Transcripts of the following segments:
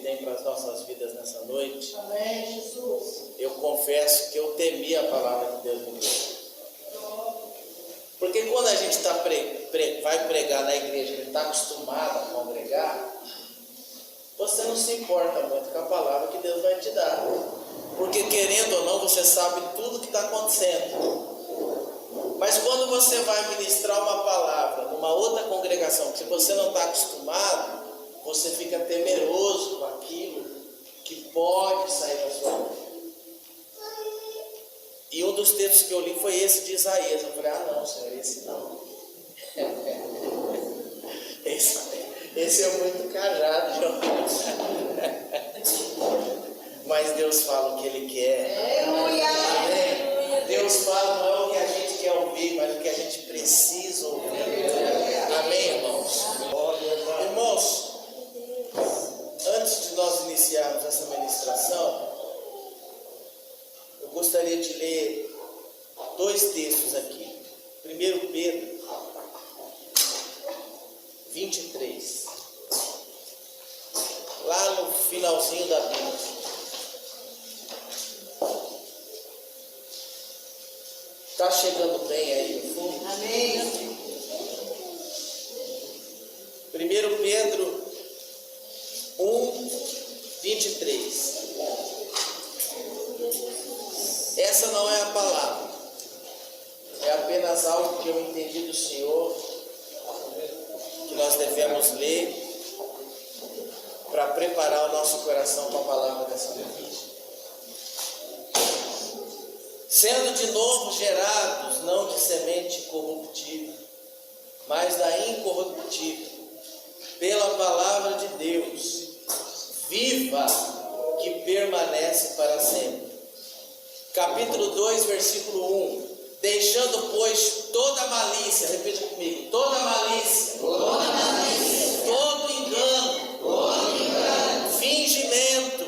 tem para as nossas vidas nessa noite. Amém, Jesus. Eu confesso que eu temi a palavra que Deus me deu. Porque quando a gente vai pregar na igreja, ele está acostumado a congregar, você não se importa muito com a palavra que Deus vai te dar. Porque querendo ou não, você sabe tudo que está acontecendo. Mas quando você vai ministrar uma palavra numa outra congregação que você não está acostumado, você fica temeroso com aquilo que pode sair da sua boca. E um dos textos que eu li foi esse de Isaías. Eu falei, não, Senhor, esse não. Esse é muito cajado, João. Mas Deus fala o que Ele quer. Aleluia. Deus fala, não é o que a gente quer ouvir, mas o que a gente precisa ouvir. Amém, irmãos? Irmãos, antes de nós iniciarmos essa ministração, eu gostaria de ler dois textos aqui. 1 Pedro 23. Lá no finalzinho da Bíblia. Está chegando bem aí no fundo? Amém. 1 Pedro 1, 23. Essa não é a palavra. É apenas algo que eu entendi do Senhor, que nós devemos ler para preparar o nosso coração para a palavra dessa noite. Sendo de novo gerados, não de semente corruptível, mas da incorruptível, pela palavra de Deus, viva, que permanece para sempre. Capítulo 2, versículo 1. Deixando, pois, toda malícia, repita comigo, toda malícia, todo engano, fingimento,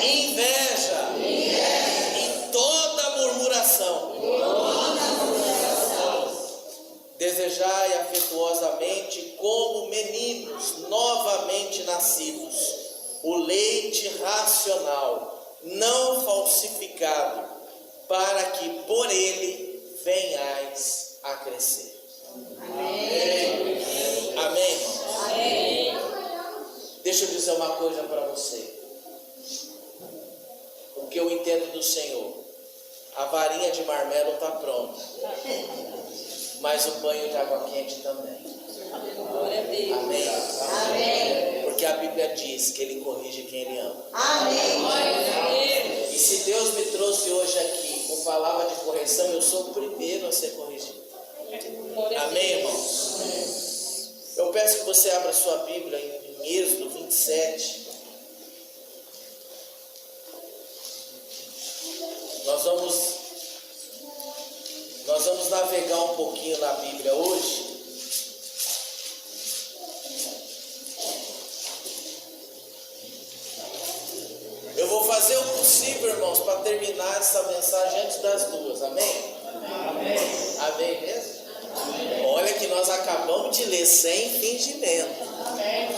inveja, e toda murmuração. Desejai afetuosamente, como meninos novamente nascidos, o leite racional, não falsificado, para que por ele venhais a crescer. Amém. Amém, irmãos? Amém. Deixa eu dizer uma coisa para você. O que eu entendo do Senhor, a varinha de marmelo está pronta, mas o banho de água quente também. Amém. Amém. Porque a Bíblia diz que Ele corrige quem Ele ama. Amém. E se Deus me trouxe hoje aqui com palavra de correção, eu sou o primeiro a ser corrigido. Amém, irmãos? Eu peço que você abra sua Bíblia em Êxodo 27. Nós vamos navegar um pouquinho na Bíblia hoje. Eu vou fazer o possível, irmãos, para terminar essa mensagem antes das 2, amém? Amém. Amém mesmo? Amém. Olha que nós acabamos de ler sem fingimento. Amém.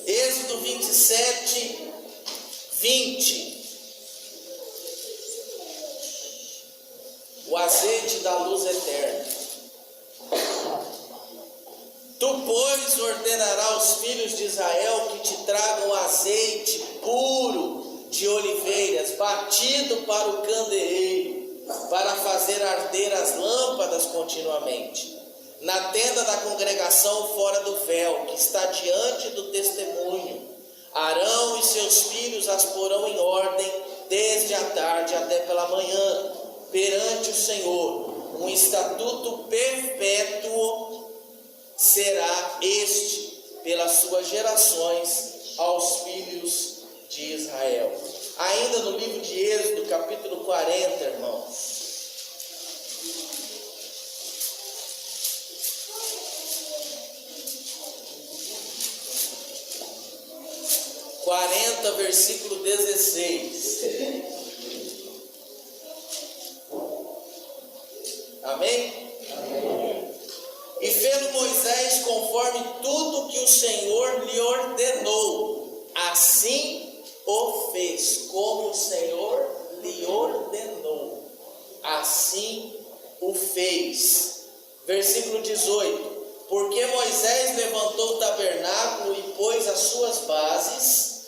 Êxodo 27, 20. O azeite da luz eterna. Tu, pois, ordenarás aos filhos de Israel que te tragam azeite puro de oliveiras, batido para o candeeiro, para fazer arder as lâmpadas continuamente, na tenda da congregação fora do véu, que está diante do testemunho. Arão e seus filhos as porão em ordem, desde a tarde até pela manhã, perante o Senhor. Um estatuto perpétuo será este pelas suas gerações aos filhos de Israel. Ainda no livro de Êxodo, capítulo 40, irmãos. Versículo 16. Amém? Amém. E fez Moisés conforme tudo que o Senhor lhe ordenou. Assim o fez, como o Senhor lhe ordenou. Assim o fez. Versículo 18. Porque Moisés levantou o tabernáculo e pôs as suas bases,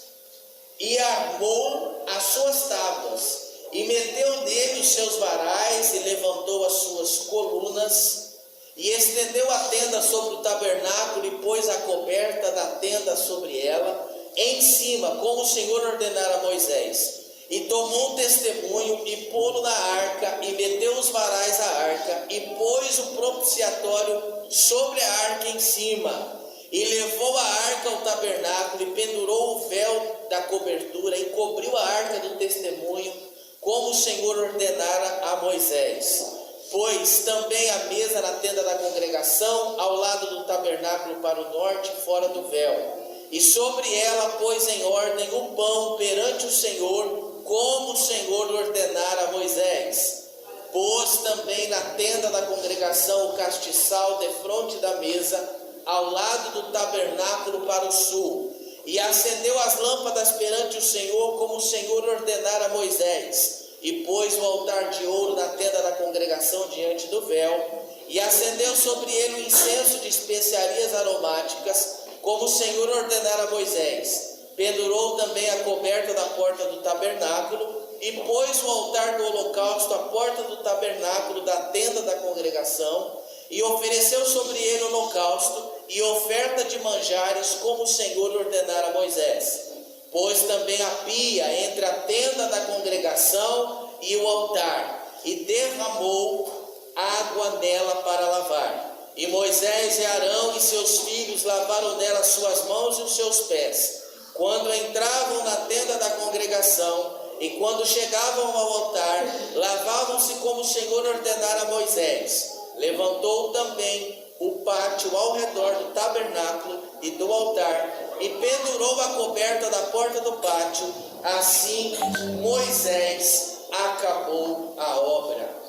e armou as suas tábuas, e meteu nele os seus varais, e levantou as suas colunas, e estendeu a tenda sobre o tabernáculo, e pôs a coberta da tenda sobre ela, em cima, como o Senhor ordenara a Moisés. E tomou um testemunho, e pô-lo na arca, e meteu os varais à arca, e pôs o propiciatório sobre a arca em cima, e levou a arca ao tabernáculo, e pendurou o véu da cobertura, e cobriu a arca do testemunho, como o Senhor ordenara a Moisés. Pôs também a mesa na tenda da congregação, ao lado do tabernáculo para o norte, fora do véu. E sobre ela pôs em ordem o pão perante o Senhor, como o Senhor ordenara a Moisés. Pôs também na tenda da congregação o castiçal defronte da mesa, ao lado do tabernáculo para o sul. E acendeu as lâmpadas perante o Senhor, como o Senhor ordenara a Moisés. E pôs o altar de ouro na tenda da congregação diante do véu. E acendeu sobre ele o incenso de especiarias aromáticas, como o Senhor ordenara a Moisés. Pendurou também a coberta da porta do tabernáculo, e pôs o altar do holocausto à porta do tabernáculo da tenda da congregação, e ofereceu sobre ele holocausto e oferta de manjares, como o Senhor ordenara a Moisés. Pôs também a pia entre a tenda da congregação e o altar, e derramou água nela para lavar. E Moisés e Arão e seus filhos lavaram nela suas mãos e os seus pés, quando entravam na tenda da congregação, e quando chegavam ao altar, lavavam-se como o Senhor ordenara a Moisés. Levantou também o pátio ao redor do tabernáculo e do altar, e pendurou a coberta da porta do pátio. Assim Moisés acabou a obra.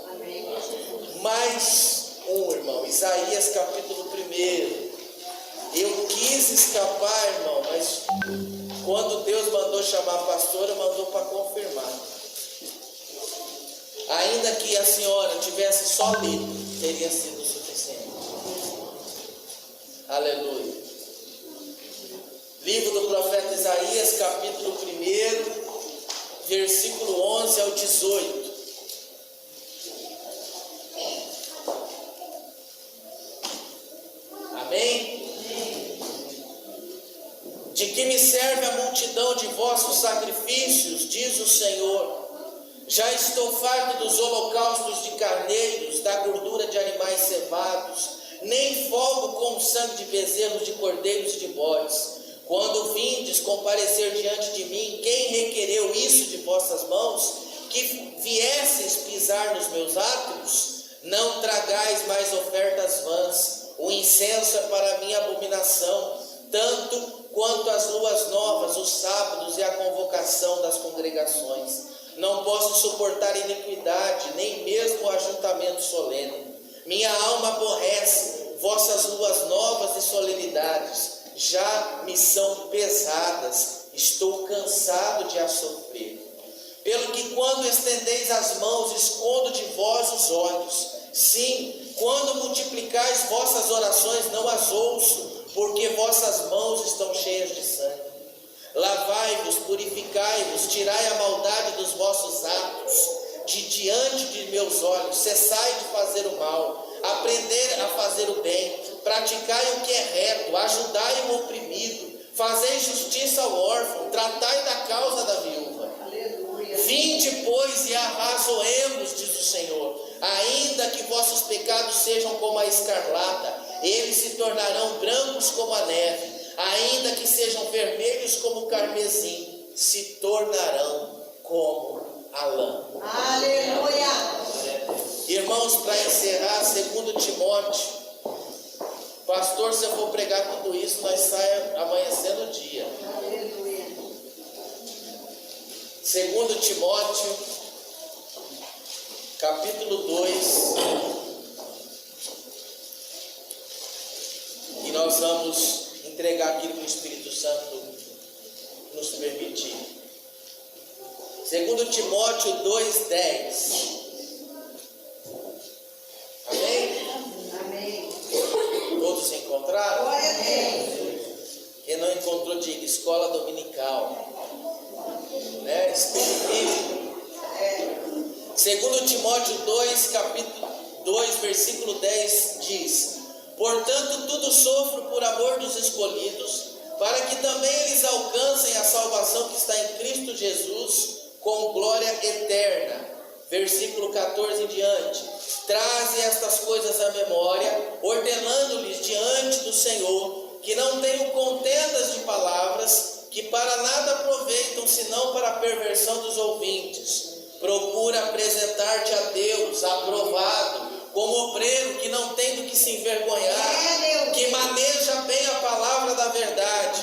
Mais um, irmão, Isaías capítulo 1. Eu quis escapar, irmão, mas quando Deus mandou chamar a pastora, mandou para confirmar. Ainda que a senhora tivesse só lido, teria sido suficiente. Aleluia. Livro do profeta Isaías, capítulo 1, versículo 11 ao 18. Amém? De que me serve a multidão de vossos sacrifícios, diz o Senhor. Já estou farto dos holocaustos de carneiros, da gordura de animais cevados, nem folgo com o sangue de bezerros, de cordeiros e de bodes. Quando vindes comparecer diante de mim, quem requereu isso de vossas mãos? Que viesseis pisar nos meus átrios? Não tragais mais ofertas vãs, o incenso é para mim abominação, tanto quanto as luas novas, os sábados e a convocação das congregações. Não posso suportar iniquidade, nem mesmo o ajuntamento solene. Minha alma aborrece vossas luas novas e solenidades, já me são pesadas, estou cansado de as sofrer. Pelo que quando estendeis as mãos, escondo de vós os olhos. Sim, quando multiplicais vossas orações, não as ouço, porque vossas mãos estão cheias de sangue. Lavai-vos, purificai-vos, tirai a maldade dos vossos atos de diante de meus olhos. Cessai de fazer o mal, aprender a fazer o bem, praticai o que é reto, ajudai o oprimido, fazei justiça ao órfão, tratai da causa da viúva. Vinde, pois, e arrazoemos, diz o Senhor. Ainda que vossos pecados sejam como a escarlata, eles se tornarão brancos como a neve. Ainda que sejam vermelhos como o carmesim, se tornarão como a lã. Aleluia! Irmãos, para encerrar, 2 Timóteo, pastor, se eu for pregar tudo isso, nós saímos amanhecendo o dia. Aleluia! 2 Timóteo, capítulo 2, e nós nós vamos entregar aquilo que o Espírito Santo nos permitir. 2 Timóteo 2:10. Amém? Amém. Todos encontraram? Glória a Deus. Quem não encontrou, diga escola dominical, né? Estudo bíblico. 2 Timóteo 2, capítulo 2, versículo 10 diz: portanto, tudo sofro por amor dos escolhidos, para que também eles alcancem a salvação que está em Cristo Jesus, com glória eterna. Versículo 14 em diante: traze estas coisas à memória, ordenando-lhes diante do Senhor, que não tenham contendas de palavras, que para nada aproveitam, senão para a perversão dos ouvintes. Procura apresentar-te a Deus, aprovado, como obreiro que não tem do que se envergonhar, que maneja bem a palavra da verdade.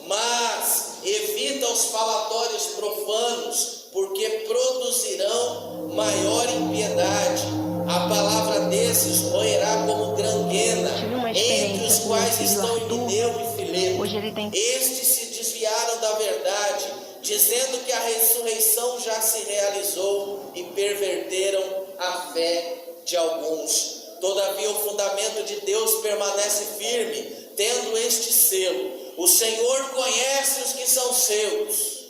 Mas evita os falatórios profanos, porque produzirão maior impiedade. A palavra desses roerá como granguena, entre os quais estão Himeneu e Fileto. Estes se desviaram da verdade, dizendo que a ressurreição já se realizou, e perverteram a fé de alguns. Todavia o fundamento de Deus permanece firme, tendo este selo: o Senhor conhece os que são seus.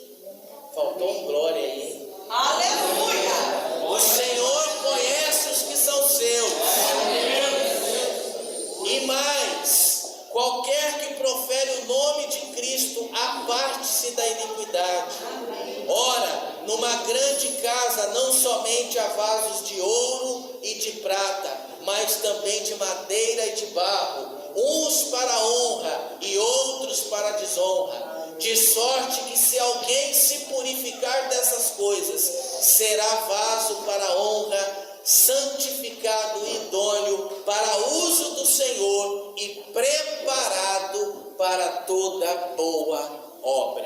Faltou um glória aí, hein? Aleluia! O Senhor conhece os que são seus. E mais, qualquer que profere o nome de Cristo, aparte-se da iniquidade. Ora, numa grande casa não somente há vasos de ouro e de prata, mas também de madeira e de barro, uns para a honra e outros para a desonra. De sorte que, se alguém se purificar dessas coisas, será vaso para a honra, santificado e idôneo para uso do Senhor e preparado para toda boa obra.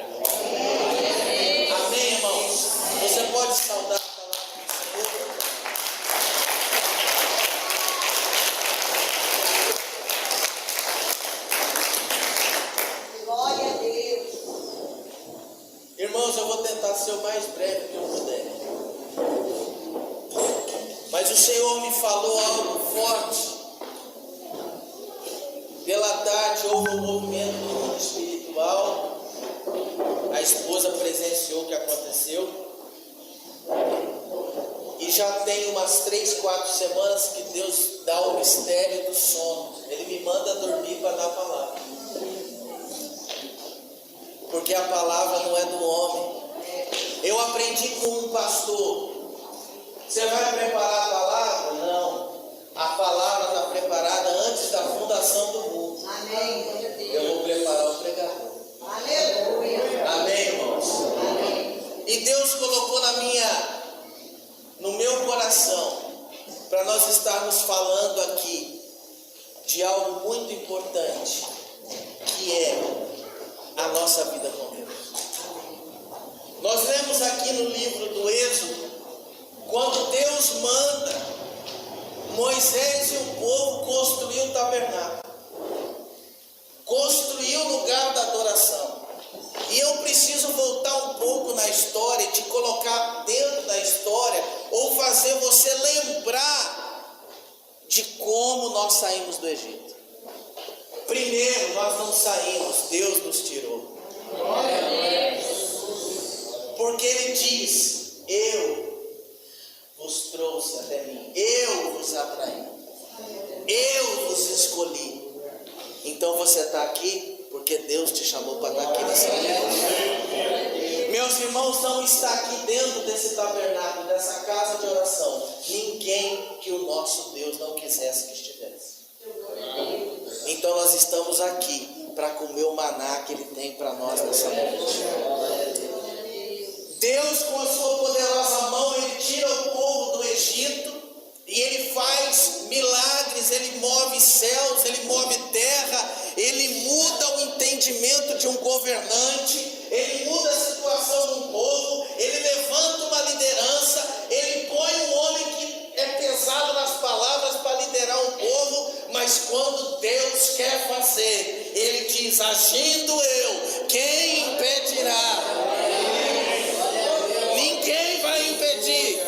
Amém, irmãos? Você pode saudar a palavra do Senhor? Glória a Deus. Irmãos, eu vou tentar ser o mais breve que eu puder. Mas o Senhor me falou algo forte. Pela tarde houve um movimento no mundo espiritual. A esposa presenciou o que aconteceu. E já tem umas 3, 4 semanas que Deus dá o mistério do sono. Ele me manda dormir para dar a palavra. Porque a palavra não é do homem. Eu aprendi com um pastor: você vai preparar a palavra? Não. A palavra está preparada antes da fundação do mundo. Amém. Eu vou preparar o pregador. Aleluia. Amém, irmãos? Amém. E Deus colocou no meu coração, para nós estarmos falando aqui de algo muito importante, que é a nossa vida com Deus. Nós lemos aqui no livro do Êxodo, quando Deus manda Moisés e o povo construir o tabernáculo, construir o lugar da adoração. E eu preciso voltar um pouco na história e te colocar dentro da história, ou fazer você lembrar de como nós saímos do Egito. Primeiro, nós não saímos, Deus nos tirou. Porque Ele diz: eu vos trouxe até mim, eu vos atraí, eu vos escolhi. Então você está aqui porque Deus te chamou para estar aqui nesse dia. Meus irmãos, não está aqui dentro desse tabernáculo, dessa casa de oração, ninguém que o nosso Deus não quisesse que estivesse. Então nós estamos aqui para comer o maná que Ele tem para nós nessa noite. Deus, com a sua poderosa mão, Ele tira o povo do Egito e Ele faz milagres. Ele move céus, Ele move terra, Ele muda o entendimento de um governante, Ele muda a situação de um povo, Ele levanta uma liderança, Ele põe um homem que é pesado nas palavras para liderar um povo. Mas quando Deus quer fazer, Ele diz: agindo eu, quem impedirá? Ninguém vai impedir,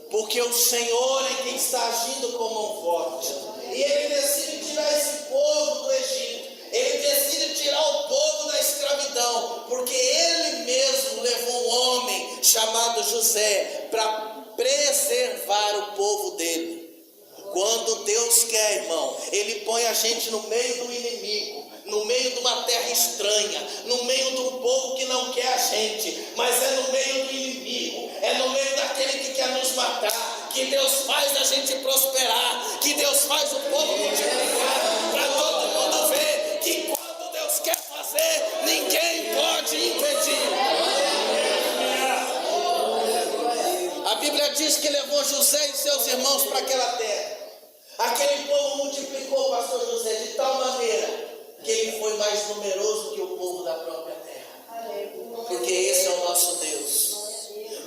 porque o Senhor é quem está agindo com mão forte. E Ele decide tirar esse povo do Egito, Ele decide tirar o povo da escravidão, porque Ele mesmo levou um homem chamado José para preservar o povo dele. Quando Deus quer, irmão, Ele põe a gente no meio do inimigo, no meio de uma terra estranha, no meio de um povo que não quer a gente, mas é no meio do inimigo, é no meio daquele que quer nos matar, que Deus faz a gente prosperar, que Deus faz o povo multiplicar, para todo mundo ver que quando Deus quer fazer, ninguém pode impedir. A Bíblia diz que levou José e seus irmãos para aquela terra. Aquele povo multiplicou, pastor José, de tal maneira que ele foi mais numeroso que o povo da própria terra. Porque esse é o nosso Deus.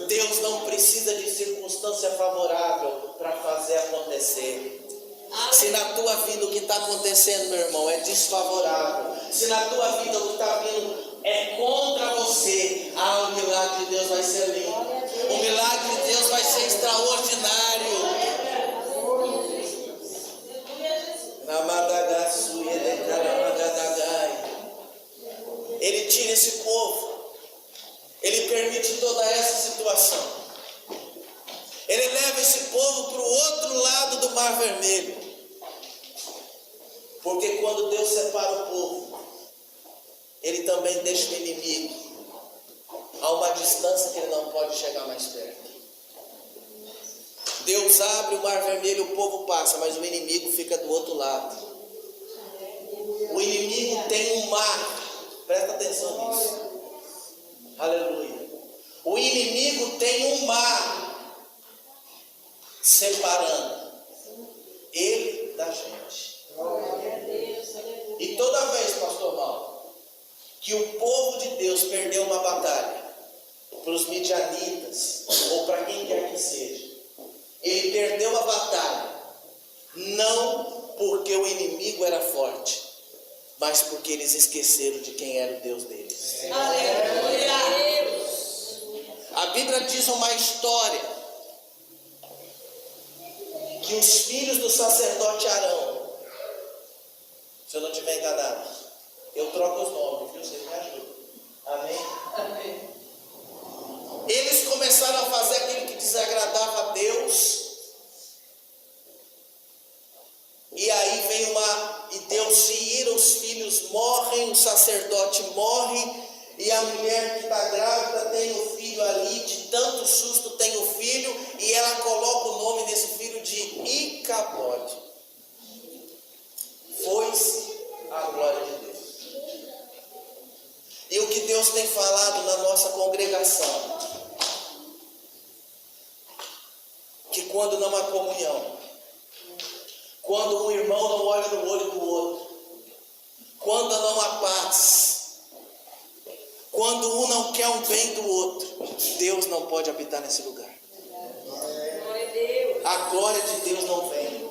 Deus não precisa de circunstância favorável para fazer acontecer. Se na tua vida o que está acontecendo, meu irmão, é desfavorável, se na tua vida o que está vindo é contra você, o milagre de Deus vai ser lindo. O milagre de Deus vai ser extraordinário. Ele tira esse povo, Ele permite toda essa situação, Ele leva esse povo para o outro lado do Mar Vermelho, porque quando Deus separa o povo, Ele também deixa o inimigo a uma distância que ele não pode chegar mais perto. Deus abre o Mar Vermelho, o povo passa, mas o inimigo fica do outro lado. O inimigo tem um mar, presta atenção nisso. Aleluia. O inimigo tem um mar separando ele da gente. E toda vez, pastor Mauro, que o povo de Deus perdeu uma batalha para os midianitas, ou para quem quer que seja, ele perdeu a batalha, não porque o inimigo era forte, mas porque eles esqueceram de quem era o Deus deles. Aleluia! A Bíblia diz uma história, que os filhos do sacerdote Arão, se eu não estiver enganado, eu troco os nomes, viu? Vocês me ajudam. Amém? Amém. Eles começaram a fazer aquilo que desagradava a Deus. E aí vem e Deus se ira, os filhos morrem, o sacerdote morre, e a mulher que está grávida tem o filho ali, de tanto susto tem o filho, e ela coloca o nome desse filho de Icabode. Foi-se a glória de Deus. E o que Deus tem falado na nossa congregação, que quando não há comunhão, quando um irmão não olha no olho do outro, quando não há paz, quando um não quer um bem do outro, Deus não pode habitar nesse lugar. A glória de Deus não vem.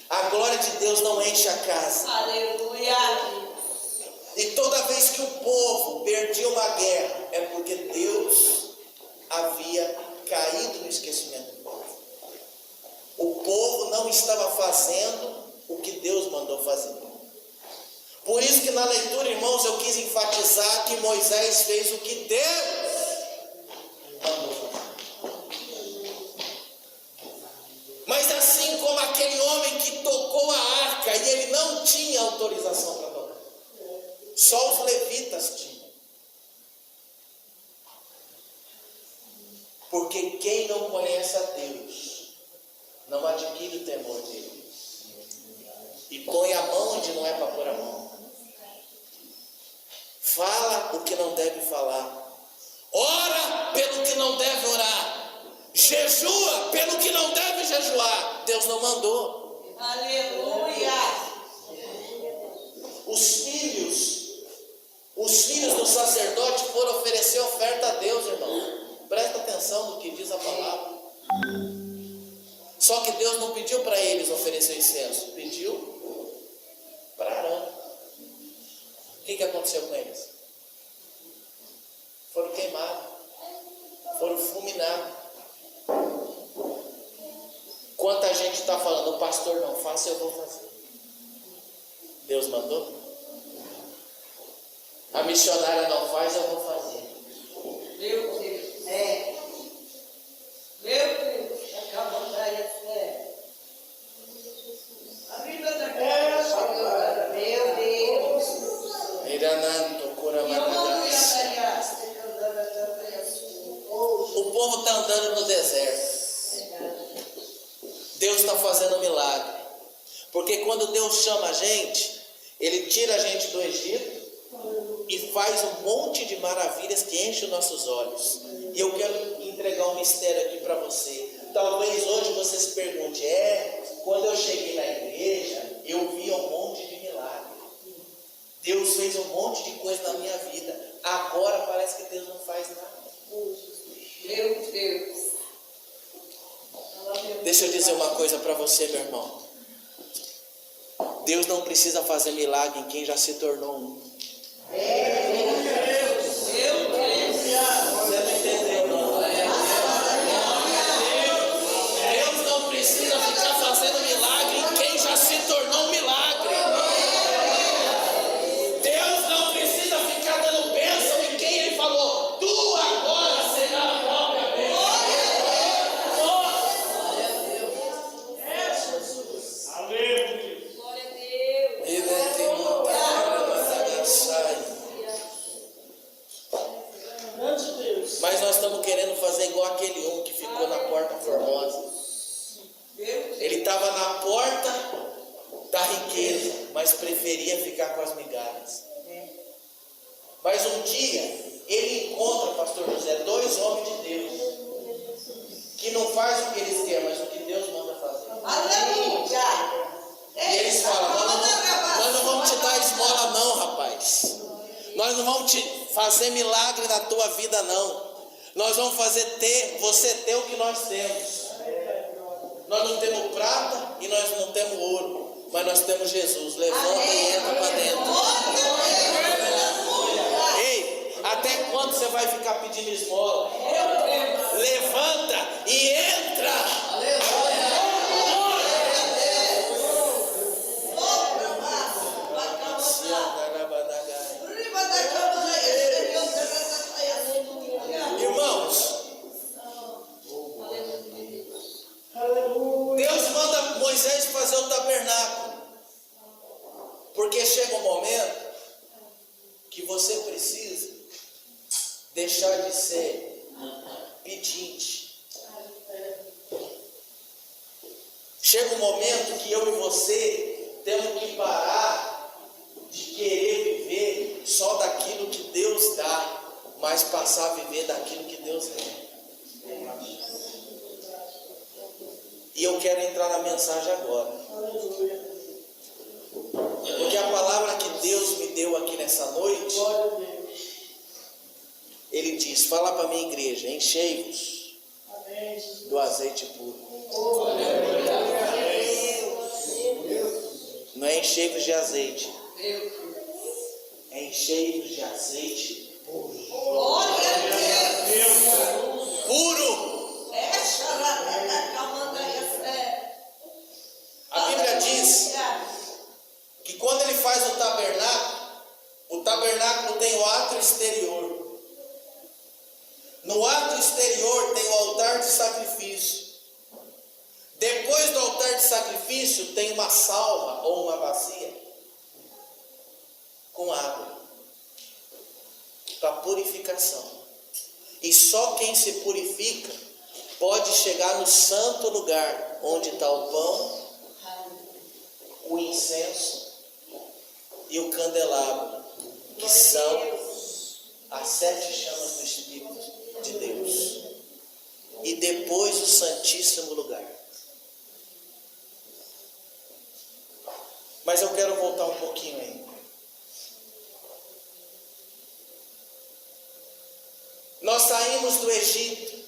A glória de Deus não enche a casa. Aleluia. E toda vez que o povo perdia uma guerra, é porque Deus havia caído no esquecimento do povo. O povo não estava fazendo o que Deus mandou fazer. Por isso que na leitura, irmãos, eu quis enfatizar que Moisés fez o que Deus mandou fazer. Mas assim como aquele homem que tocou a arca e ele não tinha autorização para tocar, só os levitas tinham. Porque quem não conhece a Deus não adquire o temor dele. E põe a mão onde não é para pôr a mão. Fala o que não deve falar. Ora pelo que não deve orar. Jejua pelo que não deve jejuar. Deus não mandou. Aleluia. Os filhos do sacerdote foram oferecer oferta a Deus, irmão. Presta atenção no que diz a palavra. Só que Deus não pediu para eles oferecer incenso, pediu O que aconteceu com eles? Foram queimados, foram fulminados. Quanta gente está falando, o pastor não faça, eu vou fazer. Deus mandou? A missionária não faz, eu vou fazer. Meu Deus. É. Meu Deus. Acabou daí a fé. A vida da casa. Meu Deus. Irananto, Curamanagas. O povo está andando no deserto. Deus está fazendo um milagre. Porque quando Deus chama a gente, Ele tira a gente do Egito e faz um monte de maravilhas que enchem os nossos olhos. E eu quero entregar um mistério aqui para você. Talvez hoje você se pergunte, quando eu cheguei na igreja, eu vi um monte de milagre. Deus fez um monte de coisa na minha vida. Agora parece que Deus não faz nada. Meu Deus. Deixa eu dizer uma coisa para você, meu irmão. Deus não precisa fazer milagre em quem já se tornou um. Você não entendeu, não? Deus não precisa ficar fazendo milagre em quem já se tornou um milagre. Deus não precisa ficar dando bênção em quem Ele falou, tu agora será a própria bênção. Mas nós estamos querendo fazer igual aquele que ficou na porta formosa. Ele estava na porta da riqueza, mas preferia ficar com as migalhas. Mas um dia ele encontra, pastor José, 2 homens de Deus que não fazem o que eles querem, mas o que Deus manda fazer. Aleluia. E eles falam, nós não vamos te dar esmola não, rapaz. Nós não vamos te fazer milagre na tua vida não. Nós vamos fazer você ter o que nós temos. Nós não temos prata e nós não temos ouro, mas nós temos Jesus. Levanta e entra para dentro. Ei, até quando você vai ficar pedindo esmola? Levanta e entra. Irmãos, Deus manda Moisés fazer o tabernáculo, porque chega um momento que você precisa deixar de ser pedinte. Chega um momento que eu e você temos que parar de querer viver só daquilo que Deus dá, mas passar a viver daquilo que Deus é. E eu quero entrar na mensagem agora. Porque a palavra que Deus me deu aqui nessa noite, Ele diz, fala para a minha igreja, enchei-vos do azeite puro. Não é enchei-vos de azeite, é enchei-vos de azeite puro. Puro. A Bíblia diz que quando Ele faz o tabernáculo tem o átrio exterior. No átrio exterior tem o altar de sacrifício. Depois do altar de sacrifício tem uma salva ou uma bacia com água para purificação. E só quem se purifica pode chegar no santo lugar onde está o pão, o incenso e o candelabro, que são as 7 chamas do Espírito de Deus. E depois o santíssimo lugar. Mas eu quero voltar um pouquinho ainda. Nós saímos do Egito.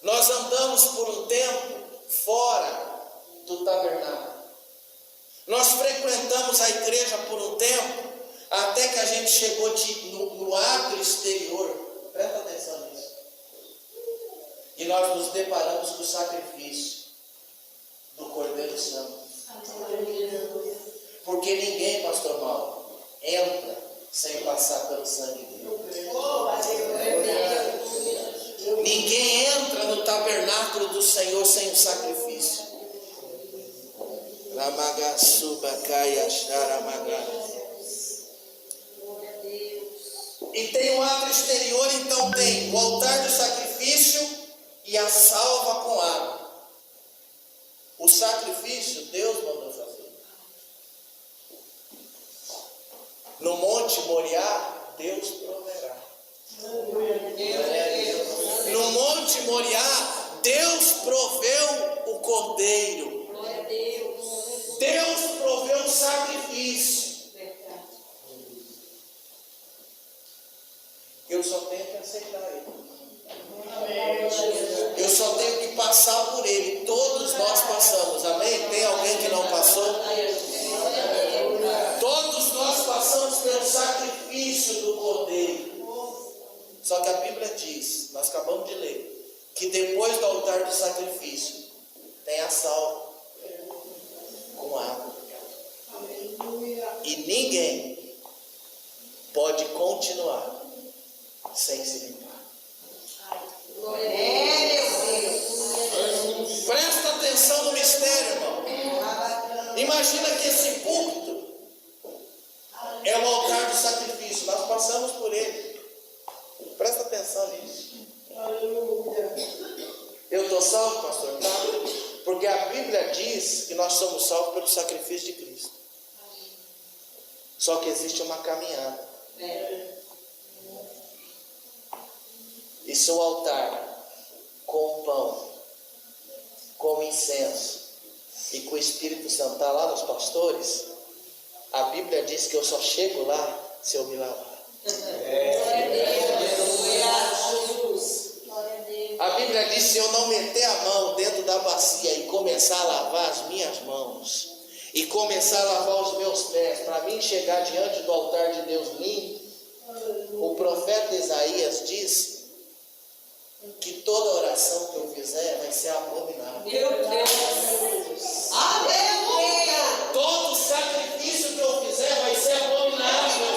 Nós andamos por um tempo fora do tabernáculo. Nós frequentamos a igreja por um tempo, Até que a gente chegou no ato exterior. Presta atenção nisso. E nós nos deparamos com o sacrifício do Cordeiro Santo. Porque ninguém, pastor Mauro, entra sem passar pelo sangue dele. Ninguém entra no tabernáculo do Senhor sem o sacrifício. E tem o ato exterior, então tem o altar do sacrifício e a salva com água. O sacrifício Deus mandou fazer. No Monte Moriá, Deus proverá. No Monte Moriá, Deus proveu o cordeiro. Deus proveu o sacrifício. Eu só tenho que aceitar ele. Eu só tenho que passar por ele. Todos nós passamos, amém? Tem alguém que não passou? Todos nós passamos pelo sacrifício do cordeiro. Só que a Bíblia diz, nós acabamos de ler, que depois do altar do sacrifício tem a salva com água. E ninguém pode continuar sem se limpar. Presta atenção no mistério, irmão. Imagina que esse púlpito é o altar do sacrifício. Nós passamos por ele. Presta atenção nisso. Eu estou salvo, pastor? Tá? Porque a Bíblia diz que nós somos salvos pelo sacrifício de Cristo. Só que existe uma caminhada. E se o altar com pão, com incenso e com o Espírito Santo está lá nos pastores, a Bíblia diz que eu só chego lá se eu me lavar. A Bíblia diz: se eu não meter a mão dentro da bacia e começar a lavar as minhas mãos e começar a lavar os meus pés, para mim chegar diante do altar de Deus limpo, o profeta Isaías diz que toda oração que eu fizer vai ser abominável. Meu Deus! Aleluia! Todo sacrifício que eu fizer vai ser abominável.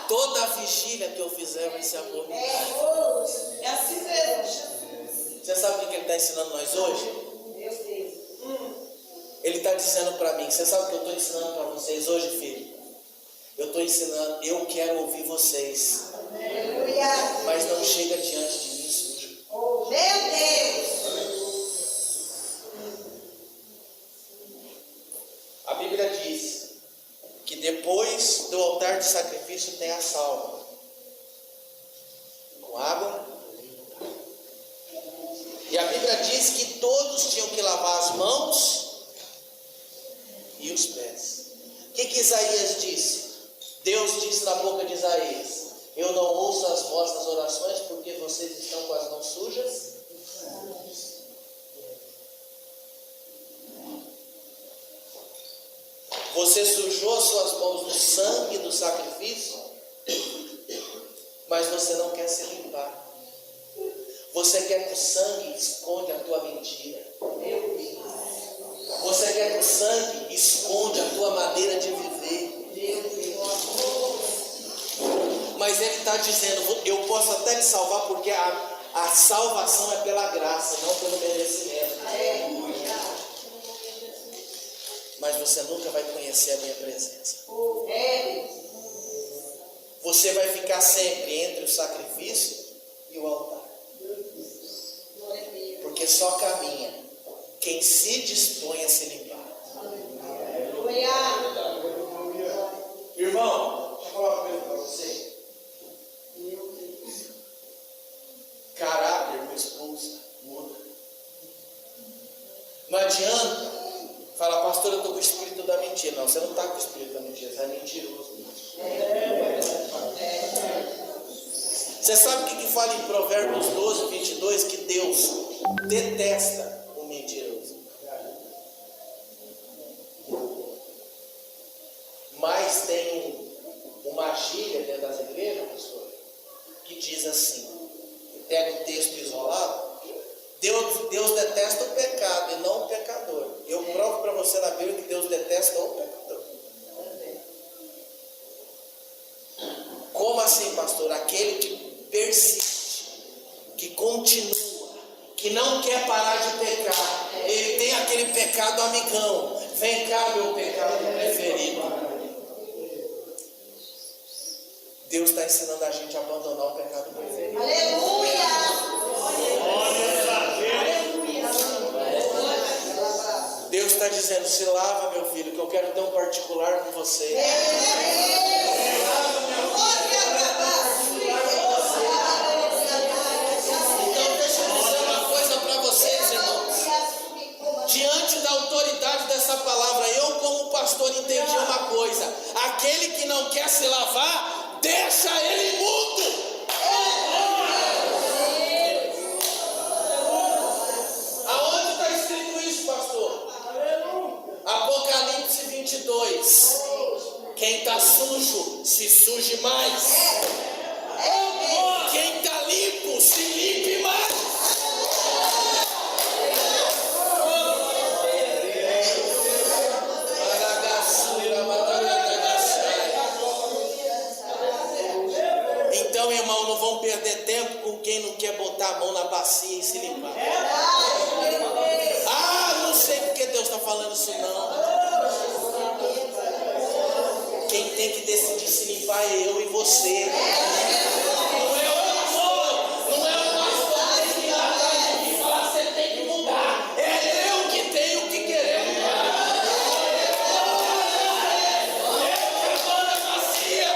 Toda vigília que eu fizer vai ser abominável. É assim mesmo. Você sabe o que ele está ensinando nós hoje? Meu Deus. Ele está dizendo para mim, você sabe o que eu estou ensinando para vocês hoje, filho? Eu estou ensinando, eu quero ouvir vocês. Aleluia. Mas não chega diante de mim sujo. Oh, meu Deus. A Bíblia diz que depois do altar de sacrifício tem a salva. Com água limpa. E a Bíblia diz que todos tinham que lavar as mãos e os pés. O que Isaías disse? Deus disse na boca de Isaías: eu não ouço as vossas orações porque vocês estão com as mãos sujas. Você sujou as suas mãos no sangue do sacrifício, mas você não quer se limpar. Você quer que o sangue esconda a tua mentira. Você quer que o sangue esconda a tua maneira de viver. Mas ele está dizendo: eu posso até te salvar porque a salvação é pela graça, não pelo merecimento. Mas você nunca vai conhecer a minha presença. Você vai ficar sempre entre o sacrifício e o altar. Porque só caminha quem se dispõe a se limpar. Irmão, deixa eu falar uma coisa para você. Caráter não expulsa, muda. Não adianta falar: pastor, eu estou com o espírito da mentira. Não, você não está com o espírito da mentira, você é mentiroso. Você sabe o que fala em Provérbios 12, 22? Que Deus detesta o mentiroso. Mas tem uma gíria dentro das igrejas, pastor, que diz assim, pega o texto isolado, Deus detesta o pecado e não o pecador. Eu provo para você na Bíblia que Deus detesta o pecador. Como assim, pastor? Aquele que persiste, que continua, que não quer parar de pecar. Ele tem aquele pecado amigão. Vem cá, meu pecado preferido. Deus está ensinando a gente a abandonar o pecado preferido. Aleluia! Deus está dizendo, se lava, meu filho, que eu quero ter um particular com você. Então deixa eu dizer uma coisa para vocês, irmãos. Diante da autoridade dessa palavra, eu como pastor entendi uma coisa. Aquele que não quer se lavar, deixa ele imundo. Aonde está escrito isso, pastor? Apocalipse 22. Quem está sujo, se suje mais. Quem está limpo, se limpe mais. Então, irmão, não vão perder tempo com quem não quer botar a mão na bacia e se limpar. Ah, não sei porque Deus está falando isso não. Quem tem que decidir se limpar é eu e você. Não é o pastor, não é o pastor que tem que ir lá atrás de mim e falar, você tem que mudar. É eu que tenho que querer mudar. Eu que vou na bacia.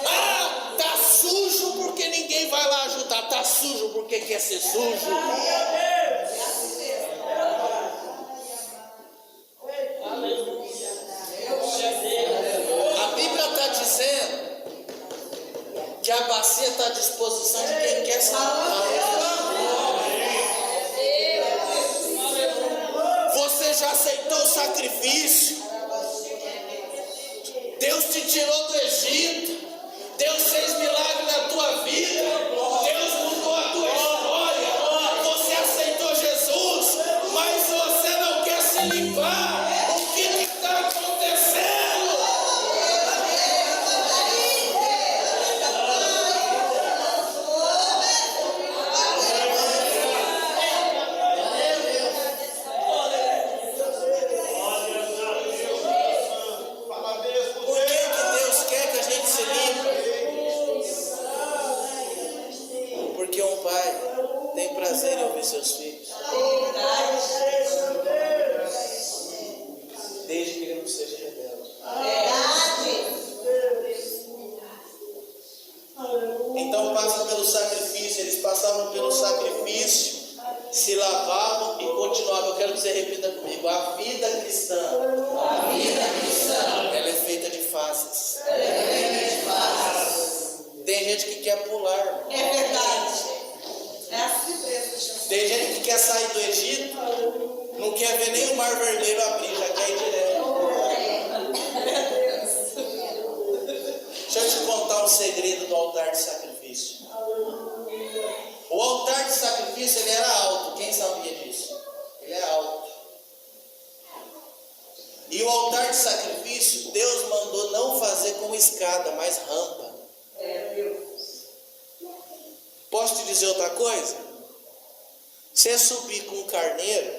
Ah, tá sujo porque ninguém vai lá ajudar. Tá sujo porque quer ser sujo. A Bíblia está dizendo que a bacia está à disposição de quem quer se limpar. Você já aceitou o sacrifício? Deus te tirou do Egito. Deus fez milagre na tua vida. Deus mudou a tua história. Você aceitou Jesus, mas você não quer se limpar. O que está acontecendo? Por que Deus quer que a gente se limpe? Porque um pai tem prazer em ouvir seus filhos, desde que ele não seja rebelde. Então passa pelo sacrifício, eles passavam pelo sacrifício, se lavavam e continuavam. Eu quero que você repita comigo: a vida cristã, ela é feita de fases. Tem gente que quer pular, É verdade. É assim mesmo. tem gente que quer sair do Egito, não quer ver nem o Mar Vermelho abrir, já quer ir direto. Deixa eu te contar um segredo do altar de sacrifício. O altar de sacrifício, ele era alto. Quem sabia disso? Ele é alto. E o altar de sacrifício, Deus mandou não fazer com escada, mas rampa. Posso te dizer outra coisa? Você subir com um carneiro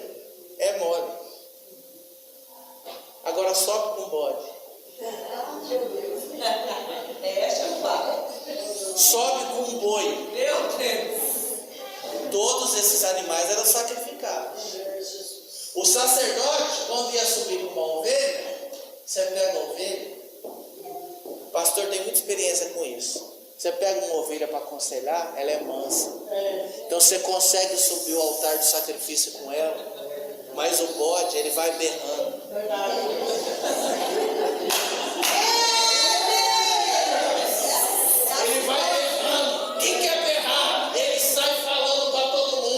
é mole. Agora sobe com um bode. Sobe com um boi. Meu Deus. Todos esses animais eram sacrificados. O sacerdote, quando ia subir com uma ovelha, você pega a ovelha. O pastor tem muita experiência com isso. Você pega uma ovelha para aconselhar, ela é mansa. Então você consegue subir o altar de sacrifício com ela, mas o bode, ele vai berrando. Ele vai berrando. Quem quer berrar, ele sai falando para todo mundo.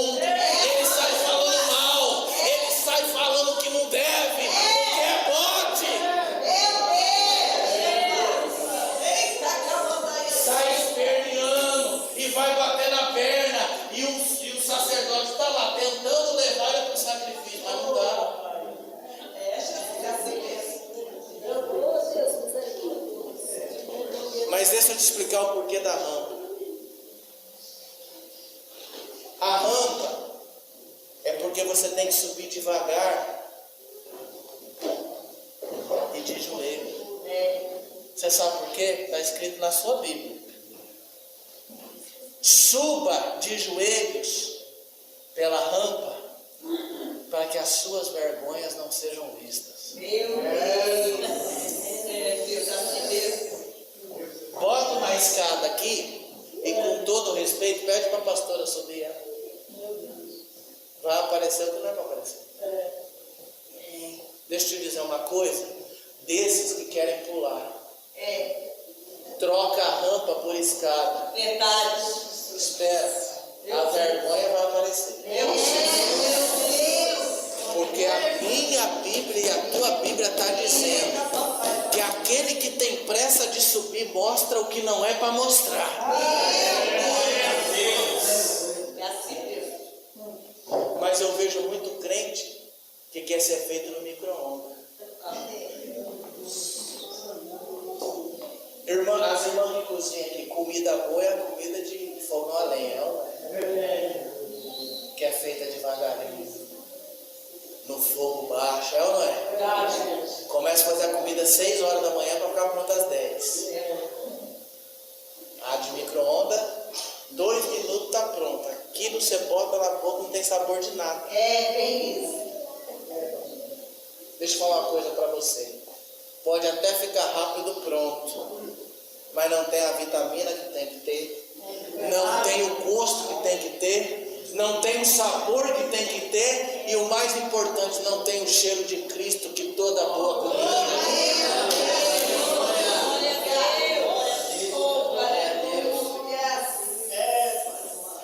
você tem que subir devagar e de joelho. Você sabe por quê? Está escrito na sua Bíblia. Suba de joelhos pela rampa, para que as suas vergonhas não sejam vistas. Meu Deus. Bota uma escada aqui e, com todo respeito, pede para a pastora subir ela. Vai aparecer o que não é para aparecer. Deixa eu te dizer uma coisa. Desses que querem pular, troca a rampa por escada. Verdade. Espera, a vergonha vai aparecer. Meu Deus. Porque a minha Bíblia e a tua Bíblia está dizendo que aquele que tem pressa de subir mostra o que não é para mostrar. Mas eu vejo muito crente que quer ser feito no micro-ondas. As irmãs que cozinham aqui, comida boa é comida de fogão a lenha, não é? Que é feita devagarinho, no fogo baixo, é ou não é? Começa a fazer a comida às 6 horas da manhã para ficar pronta às 10. A de micro-ondas, 2 minutos está pronta. Aquilo você bota na boca, não tem sabor de nada. Bem isso. Deixa eu falar uma coisa para você. Pode até ficar rápido pronto, mas não tem a vitamina que tem que ter, não tem o gosto que tem que ter, não tem o sabor que tem que ter, e o mais importante, não tem o cheiro de Cristo que toda boa comida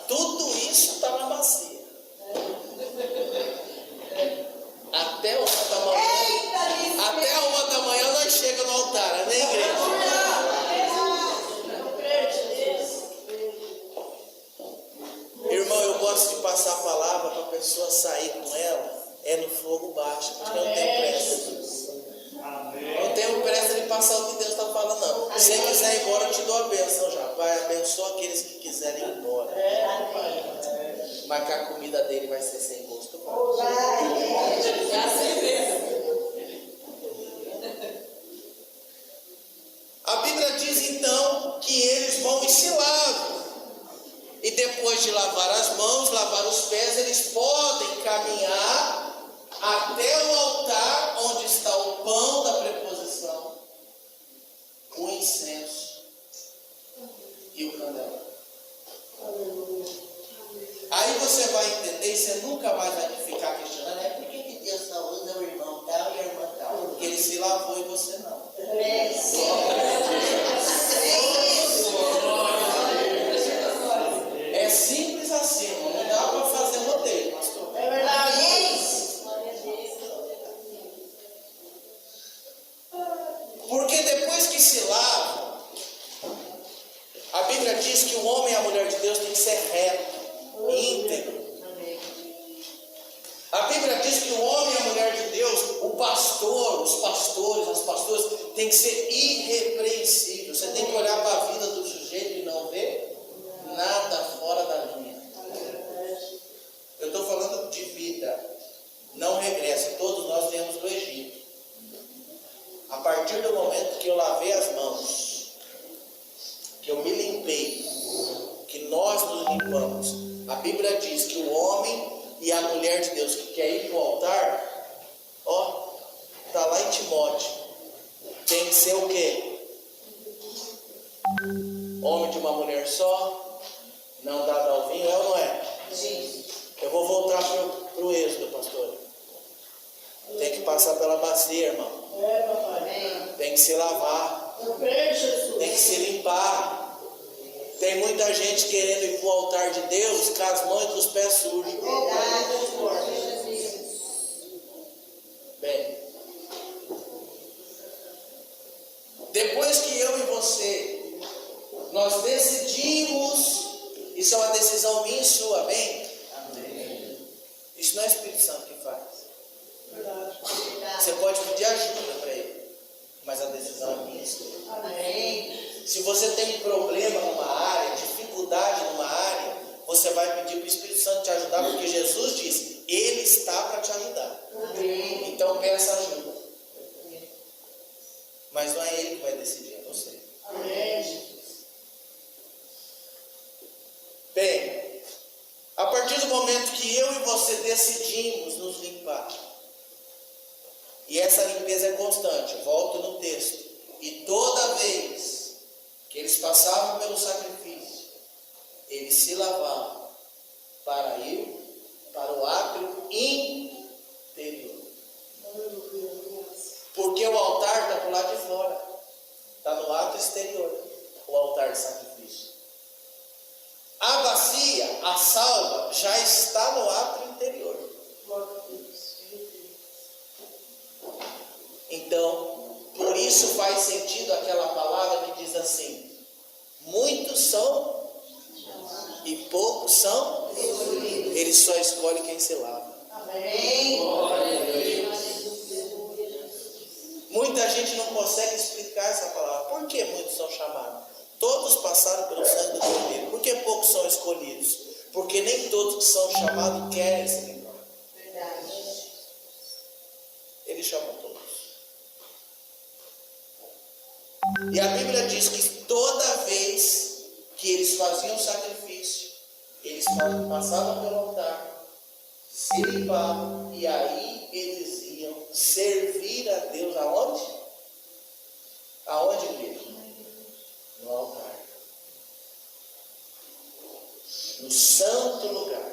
tudo isso está na bacia. Até 1 da manhã nós chegamos no altar, amém, igreja? Irmão, eu gosto de passar a palavra para a pessoa sair com ela, no fogo baixo, porque eu não tenho pressa. Não tenho pressa de passar o que Deus está falando, não. Se você quiser ir embora, eu te dou a bênção já. Pai, abençoa aqueles que quiserem ir embora. Mas que a comida dele vai ser sem gosto. A Bíblia diz então que eles vão e se lavam. E depois de lavar as mãos, lavar os pés, eles podem caminhar até o altar onde está o pão da preposição, o incenso e o candelabro. Aí você vai entender e você nunca mais vai ficar questionando, por que Deus só usa o irmão tal e a irmã tal? Porque ele se lavou e você não. É simples assim, não dá para fazer roteiro, pastor. É verdade. Porque depois que se lava, a Bíblia diz que o homem e a mulher de Deus tem que ser reto, íntegro. A Bíblia diz que o homem e a mulher de Deus, o pastor, os pastores, as pastoras, tem que ser irrepreensível. Você tem que olhar para a vida do sujeito e não ver nada fora da linha. Eu estou falando de vida, não regressa. Todos nós viemos do Egito. A partir do momento que eu lavei as mãos, que eu me limpei, que nós nos limpamos, a Bíblia diz que o homem e a mulher de Deus que quer ir para o altar, está lá em Timóteo, tem que ser o quê? Homem de uma mulher só, não dá ao vinho, é ou não é? Sim. Eu vou voltar para o Êxodo, pastor. Tem que passar pela bacia, irmão. Papai. Tem que se lavar. Eu creio, Jesus. Tem que se limpar. Tem muita gente querendo ir para o altar de Deus com as mãos e com os pés sujos. Bem, depois que eu e você, nós decidimos, isso é uma decisão minha e sua, bem? Amém. Isso não é o Espírito Santo que faz. Você pode pedir ajuda para ele, mas a decisão é minha e sua. Amém. Se você tem problema numa área, dificuldade numa área, você vai pedir para o Espírito Santo te ajudar, porque Jesus disse Ele está para te ajudar. Amém. Então peça ajuda. Mas não é ele que vai decidir, é você. Amém. Bem, a partir do momento que eu e você decidimos nos limpar, e essa limpeza é constante, volto no texto, e toda vez que eles passavam pelo sacrifício, eles se lavavam para ir para o átrio interior. Porque o altar está para o lado de fora, está no átrio exterior, o altar de sacrifício. A bacia, a salva, já está no átrio interior. Então, por isso faz sentido aquela palavra que diz assim: muitos são e poucos são. Ele só escolhe quem se lava. Amém. Muita gente não consegue explicar essa palavra. Por que muitos são chamados? Todos passaram pelo sangue do Cordeiro. Por que poucos são escolhidos? Porque nem todos que são chamados querem se limpar. Verdade. Ele chamou todos. E a Bíblia diz que toda vez que eles faziam sacrifício, eles passavam pelo altar, se limpavam, e aí eles iam servir a Deus aonde? Aonde, igreja? No altar. No santo lugar.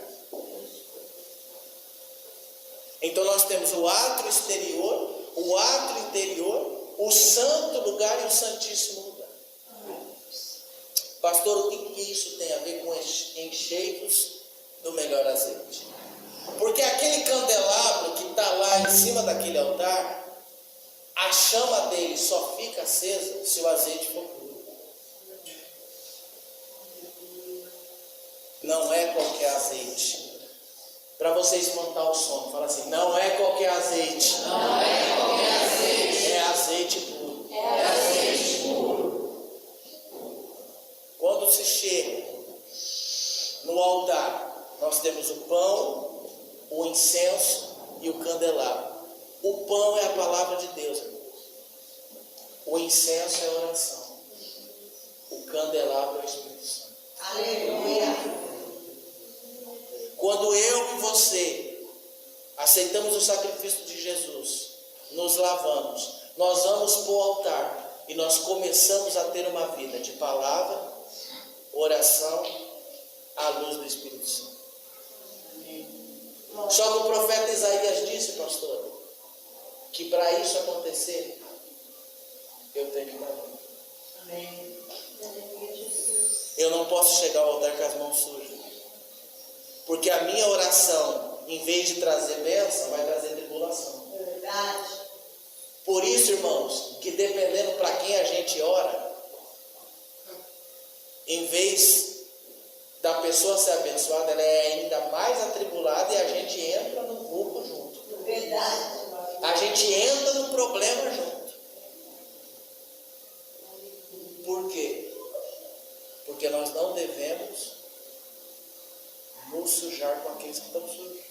Então nós temos o átrio exterior, o átrio interior, o santo lugar e o santíssimo lugar. Pastor, o que isso tem a ver com encheios do melhor azeite? Porque aquele candelabro que está lá em cima daquele altar, a chama dele só fica acesa se o azeite for puro. Não é qualquer azeite. Para você espantar o sono, fala assim: não é qualquer azeite. Não é qualquer azeite. É azeite puro. É azeite puro. Quando se chega no altar, nós temos o pão, o incenso e o candelabro. O pão é a palavra de Deus, irmãos. O incenso é a oração. O candelabro é o Espírito Santo. Aleluia. Quando eu e você aceitamos o sacrifício de Jesus, nos lavamos, nós vamos para o altar e nós começamos a ter uma vida de palavra, oração, à luz do Espírito Santo. Só que o profeta Isaías disse, pastor, que para isso acontecer, eu tenho que dar vida. Amém. Eu não posso chegar ao altar com as mãos sujas. Porque a minha oração, em vez de trazer bênção, vai trazer tribulação. Verdade. Por isso, irmãos, que dependendo para quem a gente ora, em vez da pessoa ser abençoada, ela é ainda mais atribulada e a gente entra no vulco junto. Verdade. A gente entra no problema junto. Por quê? Porque nós não devemos nos sujar com aqueles que estão sujos.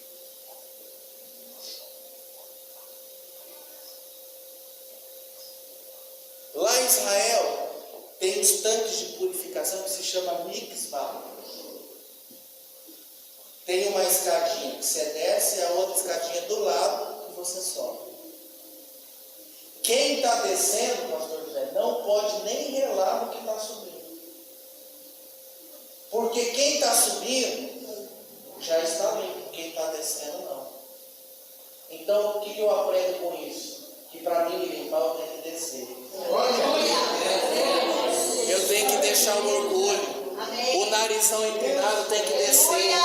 Lá em Israel tem os tanques de purificação que se chama mikvah. Tem uma escadinha que você desce e a outra escadinha do lado que você sobe. Quem está descendo, pastor José, não pode nem relar no que está subindo. Porque quem está subindo já está limpo, quem está descendo não. Então o que eu aprendo com isso? Que para mim limpar eu tenho que descer. Eu tenho que deixar o orgulho. O narizão empinado tem que descer.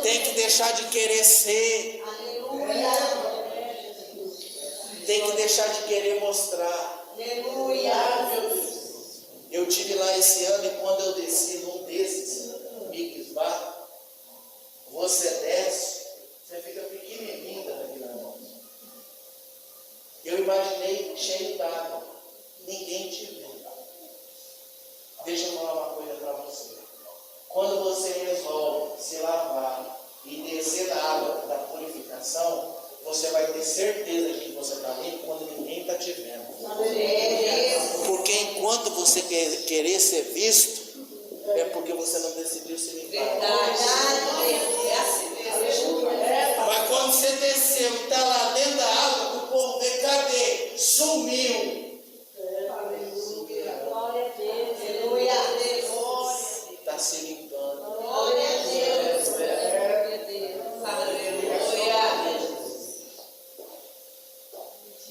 Tem que deixar de querer ser. Tem que deixar de querer mostrar. Eu tive lá esse ano e quando eu desci num desses mikvah, você desce, você fica pequenininho daquele negócio. Eu imaginei cheio d'água, ninguém te vê. Deixa eu falar uma coisa para você. Quando você resolve se lavar e descer na água da purificação, você vai ter certeza de que você está limpo quando ninguém está te vendo. Porque enquanto você querer ser visto, é porque você não decidiu se limpar. Mas quando você desceu e está lá dentro da água, o povo vê, cadê? Sumiu. Está se limpando.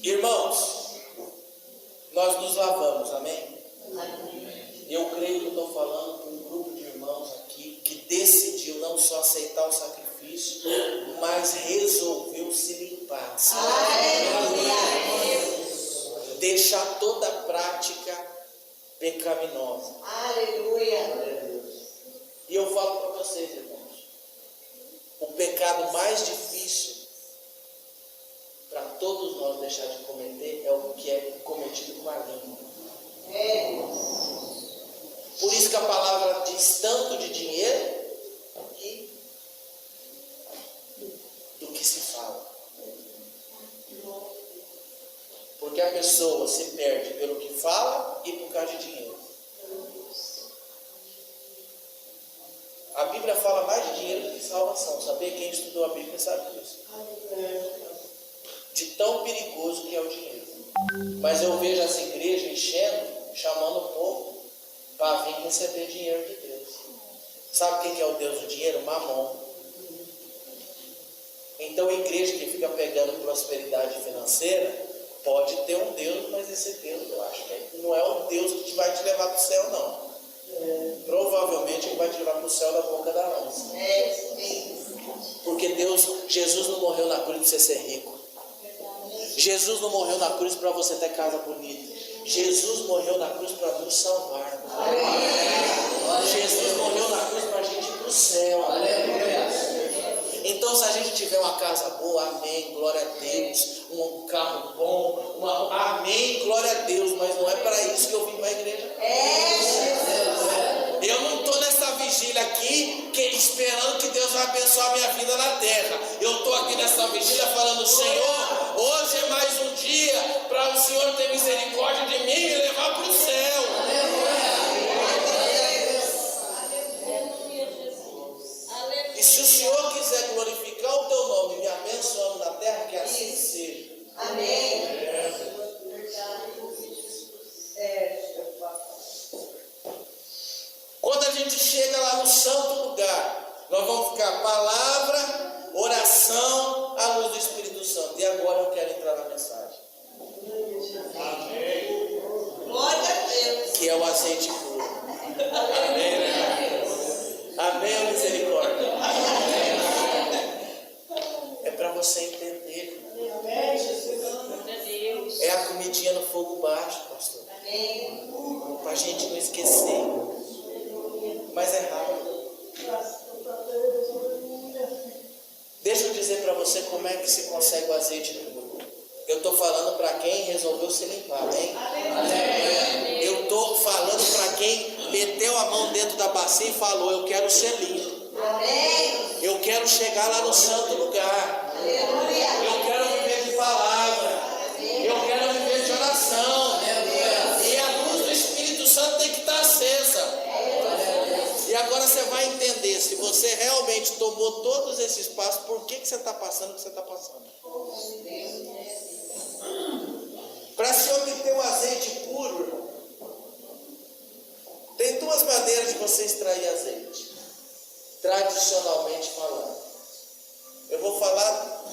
Irmãos, nós nos lavamos, amém? Eu creio que eu estou falando com um grupo de irmãos aqui que decidiu não só aceitar o sacrifício, mas resolveu se limpar. Deixar toda a prática pecaminosa. Aleluia. E eu falo para vocês, irmãos, o pecado mais difícil para todos nós deixar de cometer é o que é cometido com a língua. Por isso que a palavra diz tanto de dinheiro e do que se fala. Porque a pessoa se perde pelo que fala e por causa de dinheiro. A Bíblia fala mais de dinheiro do que salvação. Sabia? Quem estudou a Bíblia sabe disso. De tão perigoso que é o dinheiro. Mas eu vejo essa igreja enchendo, chamando o povo para vir receber dinheiro de Deus. Sabe quem que é o Deus do dinheiro? Mamon. Então a igreja que fica pegando prosperidade financeira pode ter um Deus, mas esse Deus eu acho que não é o Deus que vai te levar para o céu, não. Provavelmente ele vai te levar para o céu da boca da lança. Porque Jesus não morreu na cruz para você ser rico. Jesus não morreu na cruz para você ter casa bonita. Jesus morreu na cruz para nos salvar. Jesus morreu na cruz para a gente ir para o céu. Então, se a gente tiver uma casa boa, amém, glória a Deus. Um carro bom, amém, glória a Deus. Mas não é para isso que eu vim para a igreja. Eu não estou nessa vigília aqui esperando que Deus vai abençoar a minha vida na terra. Eu estou aqui nessa vigília falando, Senhor, hoje é mais um dia para o Senhor ter misericórdia de mim e me levar para o céu. E se o Senhor quiser glorificar o teu nome, me abençoando na terra, que assim seja. Amém. Quando a gente chega lá no santo lugar, nós vamos ficar palavra, oração, a luz do Espírito Santo. E agora eu quero entrar na mensagem. Amém. Glória a Deus. Que é o azeite puro. Amém, né? Amém, misericórdia. É para você entender. É a comidinha no fogo baixo, pastor. Para a gente não esquecer. Mas é rápido. Deixa eu dizer para você como é que se consegue o azeite puro. Eu estou falando para quem resolveu se limpar, hein? Eu estou falando para quem meteu a mão dentro da bacia e falou, eu quero ser limpo. Eu quero chegar lá no santo lugar. Eu quero viver de palavra. Eu quero viver de oração. E a luz do Espírito Santo tem que estar acesa. E agora você vai entender, se você realmente tomou todos esses passos, por que você está passando o que você está passando. Para se obter o azeite puro, tem duas maneiras de você extrair azeite, tradicionalmente falando. Eu vou falar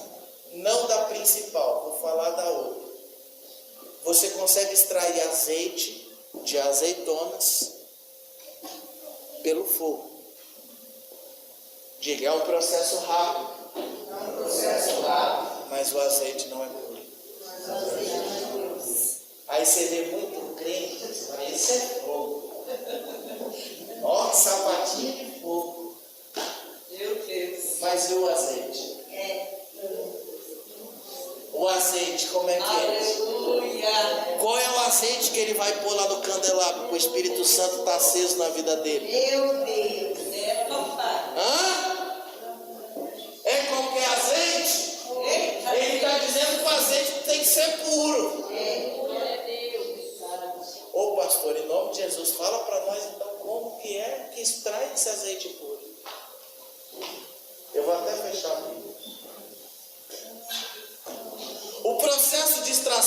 não da principal, vou falar da outra. Você consegue extrair azeite de azeitonas pelo fogo. Diga, é um processo rápido. Mas o azeite não é puro. Aí você vê muito crente, mas isso é fogo. Ó, sapatinho de fogo. Meu Deus. Mas e o azeite? O azeite, como é que é? Aleluia. Qual é o azeite que ele vai pôr lá no candelabro? Que o Espírito Santo está aceso na vida dele. Meu Deus. Hã?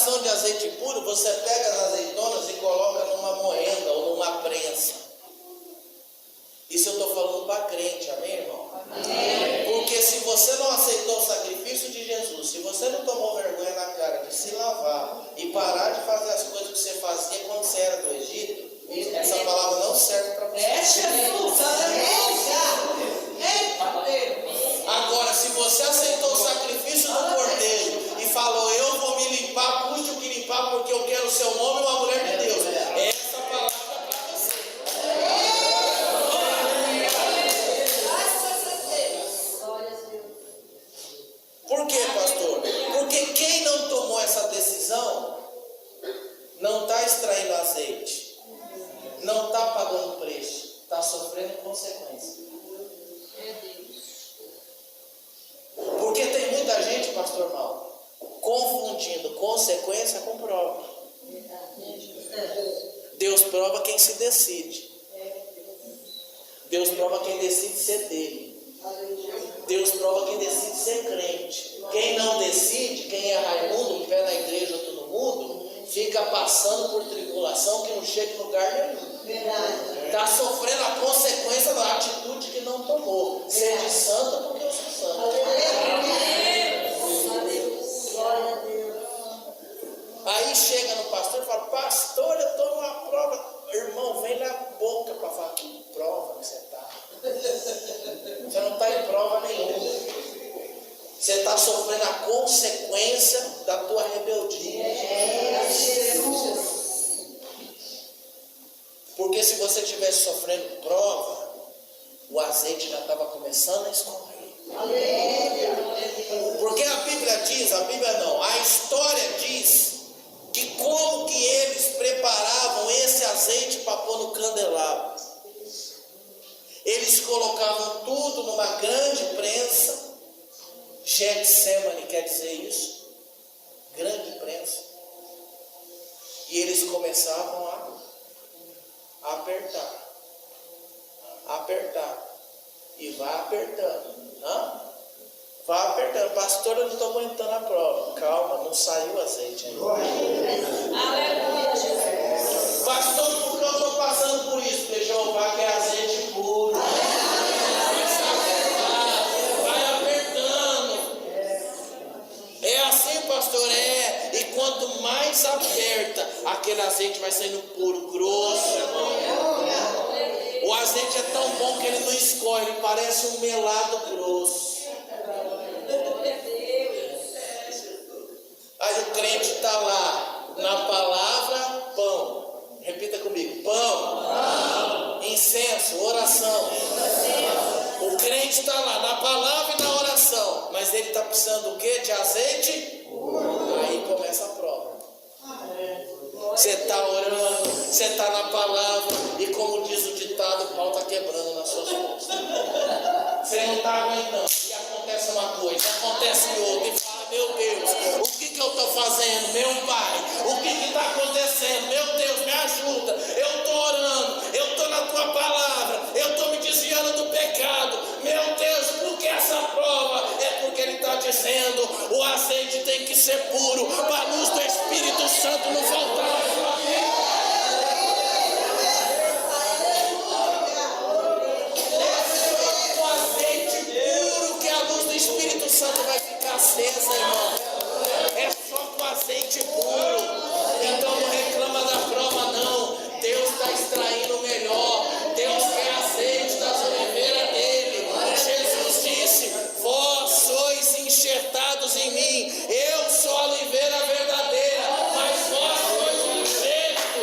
aplicação de azeite puro, você pega as azeitonas e coloca numa moenda ou numa prensa. Isso eu estou falando para crente, amém, irmão? Amém. Porque se você não aceitou o sacrifício de Jesus, se você não tomou vergonha na cara de se lavar e parar de fazer as coisas que você fazia quando você era do Egito, essa palavra não serve para você. Agora, se você aceitou o sacrifício do Cordeiro e falou, eu vou me limpar, custe o que limpar, porque eu quero o seu nome, uma mulher de Deus, essa palavra é para você. Por quê, pastor? Porque quem não tomou essa decisão não está extraindo azeite, não está pagando preço, está sofrendo consequências. Porque tem muita gente, pastor Mauro, confundindo consequência com prova. Deus prova quem se decide. Deus prova quem decide ser dele. Deus prova quem decide ser crente. Quem não decide, quem é Raimundo, um pé na igreja, outro no mundo, fica passando por tribulação que não chega em lugar nenhum. Está sofrendo a consequência da atitude que não tomou. Seja santo porque eu sou santo. Aí chega no pastor e fala, pastor, eu estou numa prova. Irmão, vem na boca para falar que prova que você está. Você não está em prova nenhuma. Você está sofrendo a consequência da tua rebeldia. Porque se você estivesse sofrendo prova, o azeite já estava começando a escorrer. Porque a Bíblia diz, a Bíblia não, a história diz que como que eles preparavam esse azeite para pôr no candelabro. Eles colocavam tudo numa grande prensa. Getsemane quer dizer isso, grande prensa. E eles começavam a apertar, e vai apertando. Vai apertando, pastor, eu não estou aguentando a prova. Calma, não saiu o azeite ainda. Aleluia, Jesus. Pastor, por que eu estou passando por isso? Porque Jeová quer azeite puro. Vai apertando. É assim, pastor, é. E quanto mais aperta, aquele azeite vai saindo puro, grosso, irmão. O azeite é tão bom que ele não escorre, ele parece um melado grosso. Aí o crente está lá, na palavra, pão. Repita comigo, pão. Incenso, oração. O crente está lá, na palavra e na oração. Mas ele está precisando do quê? De azeite? Aí começa a prova. Você está orando, você está na palavra, e como diz o ditado, o pau está quebrando nas suas mãos. Você não está aguentando, e acontece uma coisa, acontece outra, e fala, meu Deus, o que eu estou fazendo, meu Pai? O que está acontecendo? Meu Deus, me ajuda, eu estou orando, eu estou na tua palavra, eu estou me desviando do pecado, meu Deus, por que essa prova? É porque ele está dizendo, o azeite tem que ser puro, para a luz do Espírito Santo não faltar. Espírito Santo vai ficar acesa, irmão. É só com azeite puro. Então não reclama da prova, não. Deus está extraindo o melhor. Deus quer azeite das oliveiras dele. Jesus disse, vós sois enxertados em mim. Eu sou a oliveira verdadeira, mas vós sois o enxerto.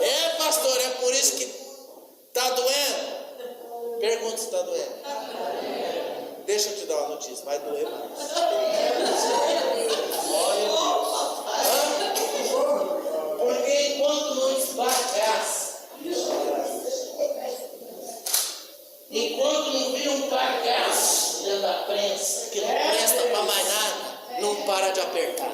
É, pastor, é por isso que está doendo. Pergunta se está doendo. Deixa eu te dar uma notícia, vai doer mais. Porque enquanto não esbagaça, enquanto não vira um bagaço dentro da prensa, que não presta para mais nada, não para de apertar.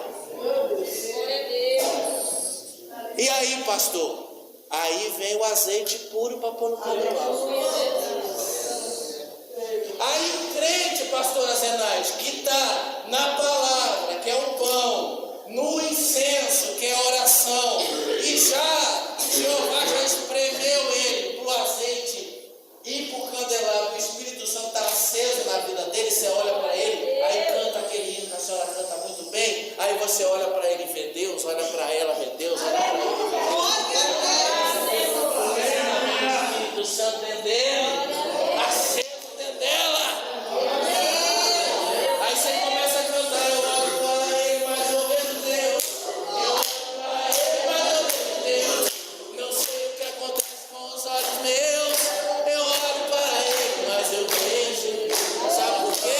E aí, pastor? Aí vem o azeite puro para pôr no candelabro. Aí o crente, pastora Zenaide, que está na palavra, que é o pão, no incenso, que é a oração, e Jeová já espremeu ele para o azeite e para o candelabro, o Espírito Santo está aceso na vida dele, você olha para ele, aí canta aquele hino que a senhora canta muito bem, aí você olha para ele e vê Deus, olha para ela, vê Deus, olha para ele, vê Deus. O Espírito Santo dentro dele, aceso dentro dela. Aí você começa a cantar, eu olho para ele, mas eu vejo Deus. Eu olho para ele, mas eu vejo Deus. Não sei o que acontece com os olhos meus. Eu olho para ele, mas eu vejo. Sabe por quê?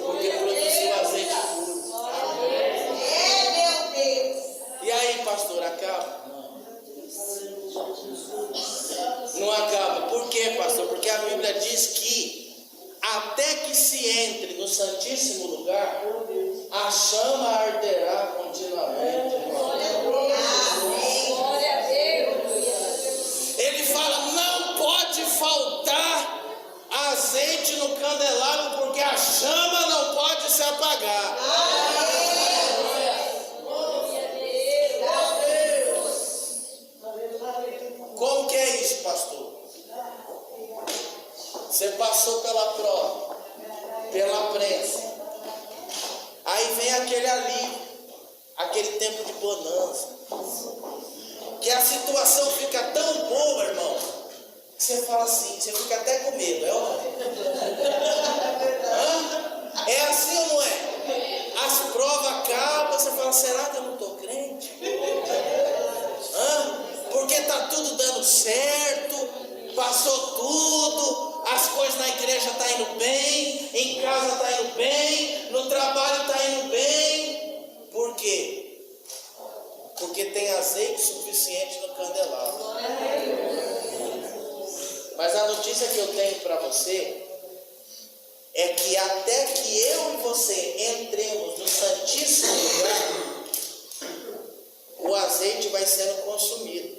Porque produziu azeite puro. Meu Deus. E aí, pastor, acaba? Não acaba. Por quê, pastor? Porque a Bíblia diz que até que se entre no Santíssimo Lugar, a chama arderá continuamente. Glória a Deus. Ele fala, não pode faltar azeite no candelabro, porque a chama não pode se apagar. Como que é isso, pastor? Você passou pela prova, pela prensa. Aí vem aquele alívio, aquele tempo de bonança. Que a situação fica tão boa, irmão, que você fala assim, você fica até com medo, é ou não é? É assim ou não é? As provas acabam, você fala, será que eu não estou crente? Porque está tudo dando certo, passou tudo, as coisas na igreja estão indo bem, em casa está indo bem, no trabalho está indo bem. Por quê? Porque tem azeite suficiente no candelabro. Mas a notícia que eu tenho para você é que até que eu e você entremos no Santíssimo Lugar, o azeite vai sendo consumido.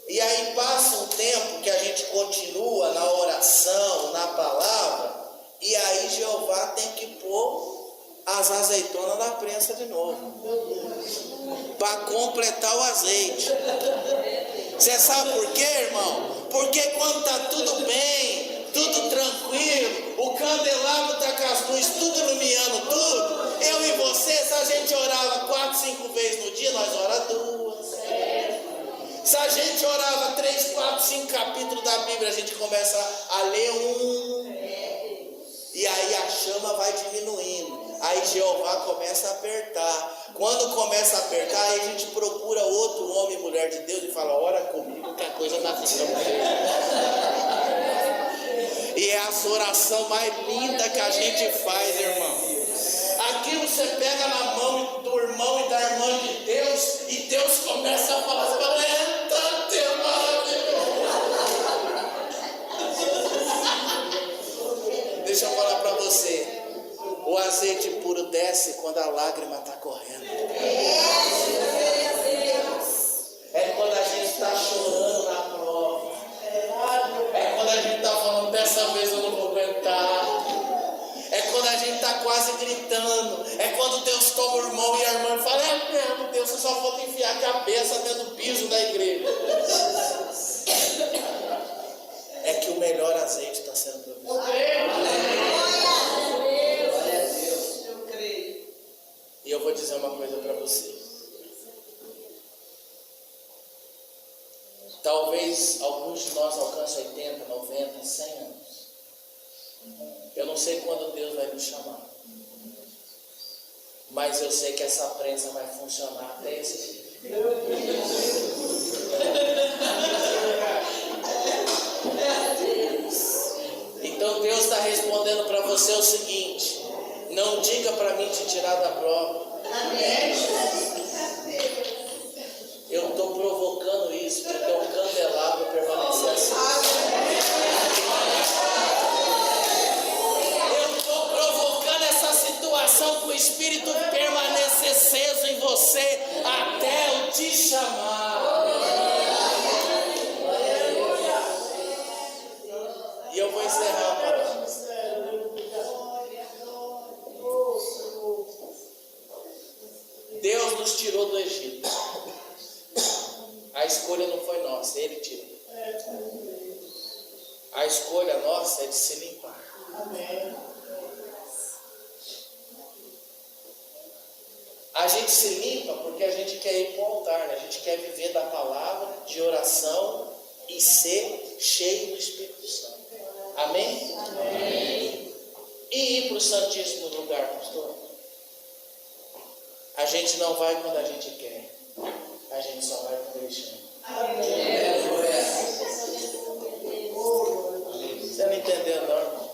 E aí passa um tempo que a gente continua na oração, na palavra, e aí Jeová tem que pôr as azeitonas na prensa de novo, para completar o azeite. Você sabe por quê, irmão? Porque quando está tudo bem, tudo tranquilo, o candelabro está com as luzes tudo iluminando tudo, eu e você, se a gente orava 4, 5 vezes no dia, nós oramos 2. Se a gente orava 3, 4, 5 capítulos da Bíblia, a gente começa a ler 1. E aí a chama vai diminuindo. Aí Jeová começa a apertar. Quando começa a apertar, aí a gente procura outro homem e mulher de Deus e fala, ora comigo que a coisa está ficando feia. E é a oração mais linda que a gente faz, irmão. Aqui você pega na mão do irmão e da irmã de Deus, e Deus começa a falar, você fala, eita, Deus maravilhoso. Deixa eu falar para você, o azeite puro desce quando a lágrima está correndo. É quando a gente está chorando na prova. É quando a gente está falando, dessa vez eu não vou aguentar. É quando a gente está quase gritando. É quando Deus toma o irmão e a irmã e fala, é mesmo, Deus, você só falta enfiar a cabeça dentro do piso da igreja. É que o melhor azeite está sendo produzido. E eu vou dizer uma coisa para você. Talvez alguns de nós alcancem 80, 90, 100 anos. Eu não sei quando Deus vai me chamar, mas eu sei que essa prensa vai funcionar até esse dia. Então Deus está respondendo para você o seguinte: não diga para mim te tirar da prova. Eu estou provocando isso para o teu candelabro permanecer assim. Eu estou provocando essa situação para o Espírito permanecer aceso em você até eu te chamar. E eu vou encerrar. A escolha não foi nossa, Ele tirou. A escolha nossa é de se limpar. A gente se limpa porque a gente quer ir para o altar, né? A gente quer viver da palavra, de oração e ser cheio do Espírito Santo. Amém? Amém. E ir para o Santíssimo Lugar, pastor? A gente não vai quando a gente quer. A gente só vai quando Ele chama. Amém. Você não entendeu, não, irmão?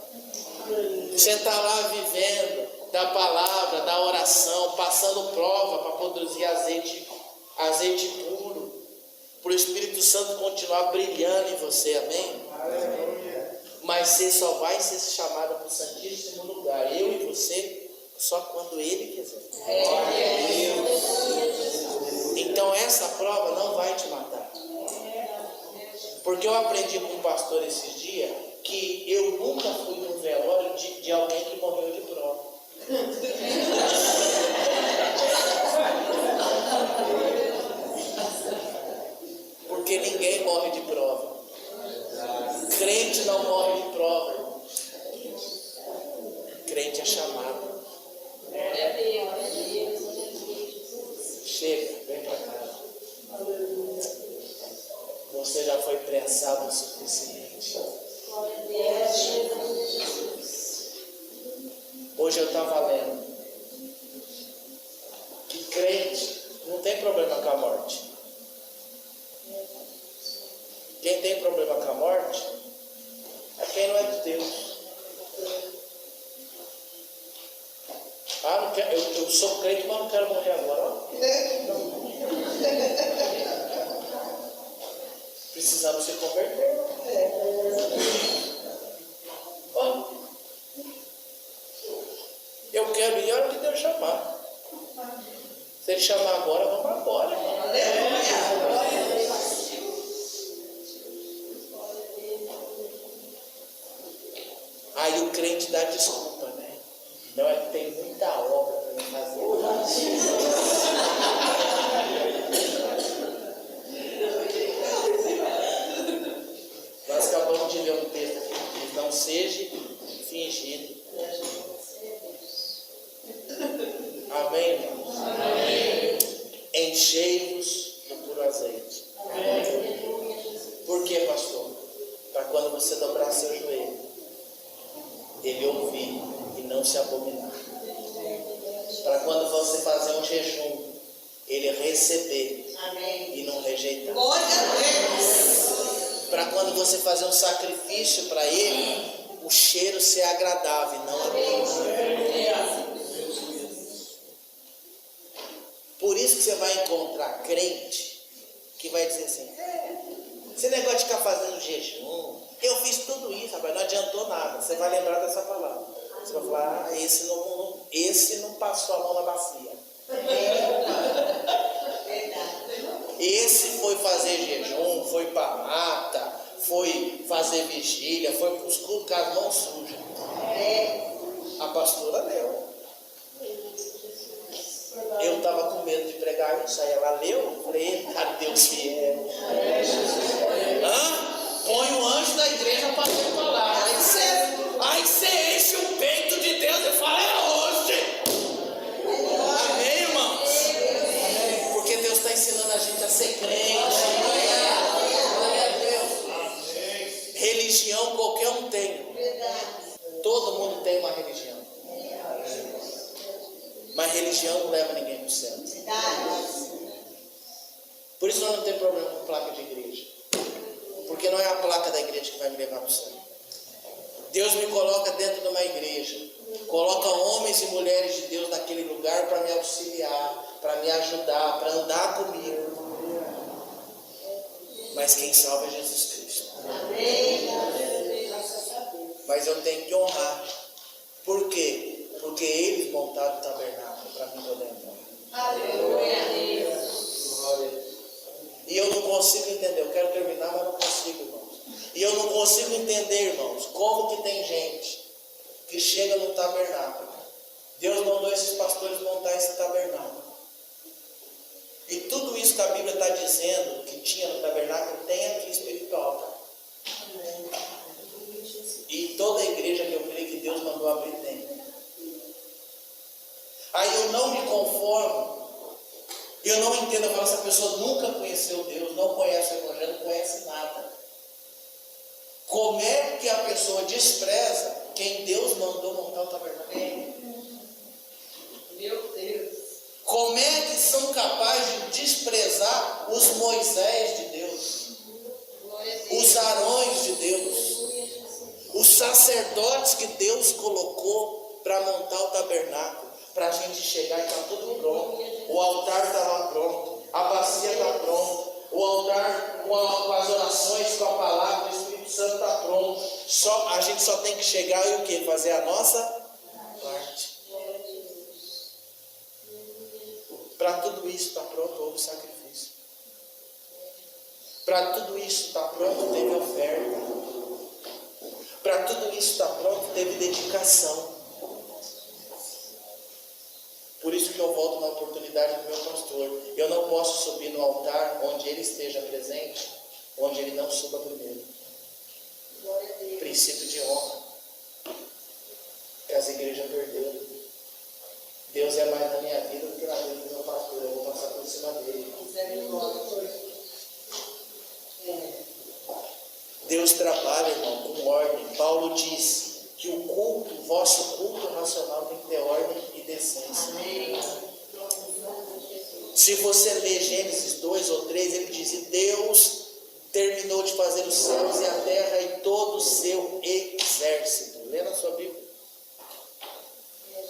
Você está lá vivendo da palavra, da oração, passando prova para produzir azeite puro, para o Espírito Santo continuar brilhando em você, amém? Mas você só vai ser chamado para o Santíssimo Lugar, eu e você, só quando Ele quiser. Então essa prova não vai te matar. Porque eu aprendi com um pastor esses dias que eu nunca fui num velório de alguém que morreu de prova. Porque ninguém morre de prova. Crente não morre de prova. Crente é chamado. Chega, vem para casa. Você já foi prensado o suficiente. Hoje eu estava lendo que crente não tem problema com a morte. Quem tem problema com a morte é quem não é de Deus. Ah, não quero, eu sou crente, mas não quero morrer agora. Precisamos se converter. Eu quero ir a hora que Deus chamar. Se Ele chamar agora, vamos agora, irmão. Aí o crente dá desculpa, né? Não, é que tem muita obra para mim fazer. Nós acabamos de ler um texto aqui que diz: não seja fingido. Amém, irmãos? Amém. Enchei-vos do puro azeite. Amém. Por quê, pastor? Para quando você dobrar seu joelho, Ele ouvir e não se abominar. Para quando você fazer um jejum, Ele receber. Amém. E não rejeitar. Glória a Deus. Para quando você fazer um sacrifício para Ele, o cheiro ser agradável e não aborrecido. Por isso que você vai encontrar crente que vai dizer assim: esse negócio de ficar fazendo jejum, eu fiz tudo isso, rapaz, não adiantou nada. Você vai lembrar dessa palavra. Você vai falar: esse não passou a mão na bacia. Esse foi fazer jejum, foi para mata, foi fazer vigília, foi para os cultos com as mãos sujas. A pastora leu. Eu estava com medo de pregar isso, aí ela leu, falei: a Deus fiel. Põe o anjo da igreja para ler a palavra. Aí você enche o peito de Deus e fala: é hoje. Amém, irmãos? Porque Deus está ensinando a gente a ser crente. Religião qualquer um tem. Todo mundo tem uma religião. Mas religião não leva ninguém para o céu. Por isso nós não temos problema com placa de igreja. Porque não é a placa da igreja que vai me levar para o céu. Deus me coloca dentro de uma igreja. Coloca homens e mulheres de Deus naquele lugar para me auxiliar, para me ajudar, para andar comigo. Mas quem salva é Jesus Cristo. Mas eu tenho que honrar. Por quê? Porque eles montaram o tabernáculo para mim poder entrar. Aleluia. E eu não consigo entender. Eu quero terminar, mas não consigo, irmãos. E eu não consigo entender, irmãos, como que tem gente que chega no tabernáculo. Deus mandou esses pastores montar esse tabernáculo. E tudo isso que a Bíblia está dizendo, que tinha eu não entendo, eu falo, essa pessoa nunca conheceu Deus, não conhece o Evangelho, não conhece nada. Como é que a pessoa despreza quem Deus mandou montar o tabernáculo? Meu Deus. Como é que são capazes de desprezar os Moisés de Deus, os Arões de Deus, os sacerdotes que Deus colocou para montar o tabernáculo, para a gente chegar e está tudo pronto, o altar está lá pronto, a bacia está pronta, o altar com as orações, com a palavra, o Espírito Santo está pronto, a gente só tem que chegar e o que? Fazer a nossa parte. Para tudo isso está pronto, houve sacrifício. Para tudo isso está pronto, teve oferta. Para tudo isso está pronto, teve dedicação. Por isso que eu volto na oportunidade do meu pastor. Eu não posso subir no altar onde ele esteja presente, onde ele não suba primeiro. Princípio de honra que as igrejas perderam. Deus é mais na minha vida do que na vida do meu pastor. Eu vou passar por cima dele. Deus trabalha, irmão, com ordem. Paulo diz que o culto, o vosso culto nacional tem que ter ordem e decência. Amém. Se você ler Gênesis 2 ou 3, ele diz: e Deus terminou de fazer os céus e a terra e todo o seu exército. Lê na sua Bíblia.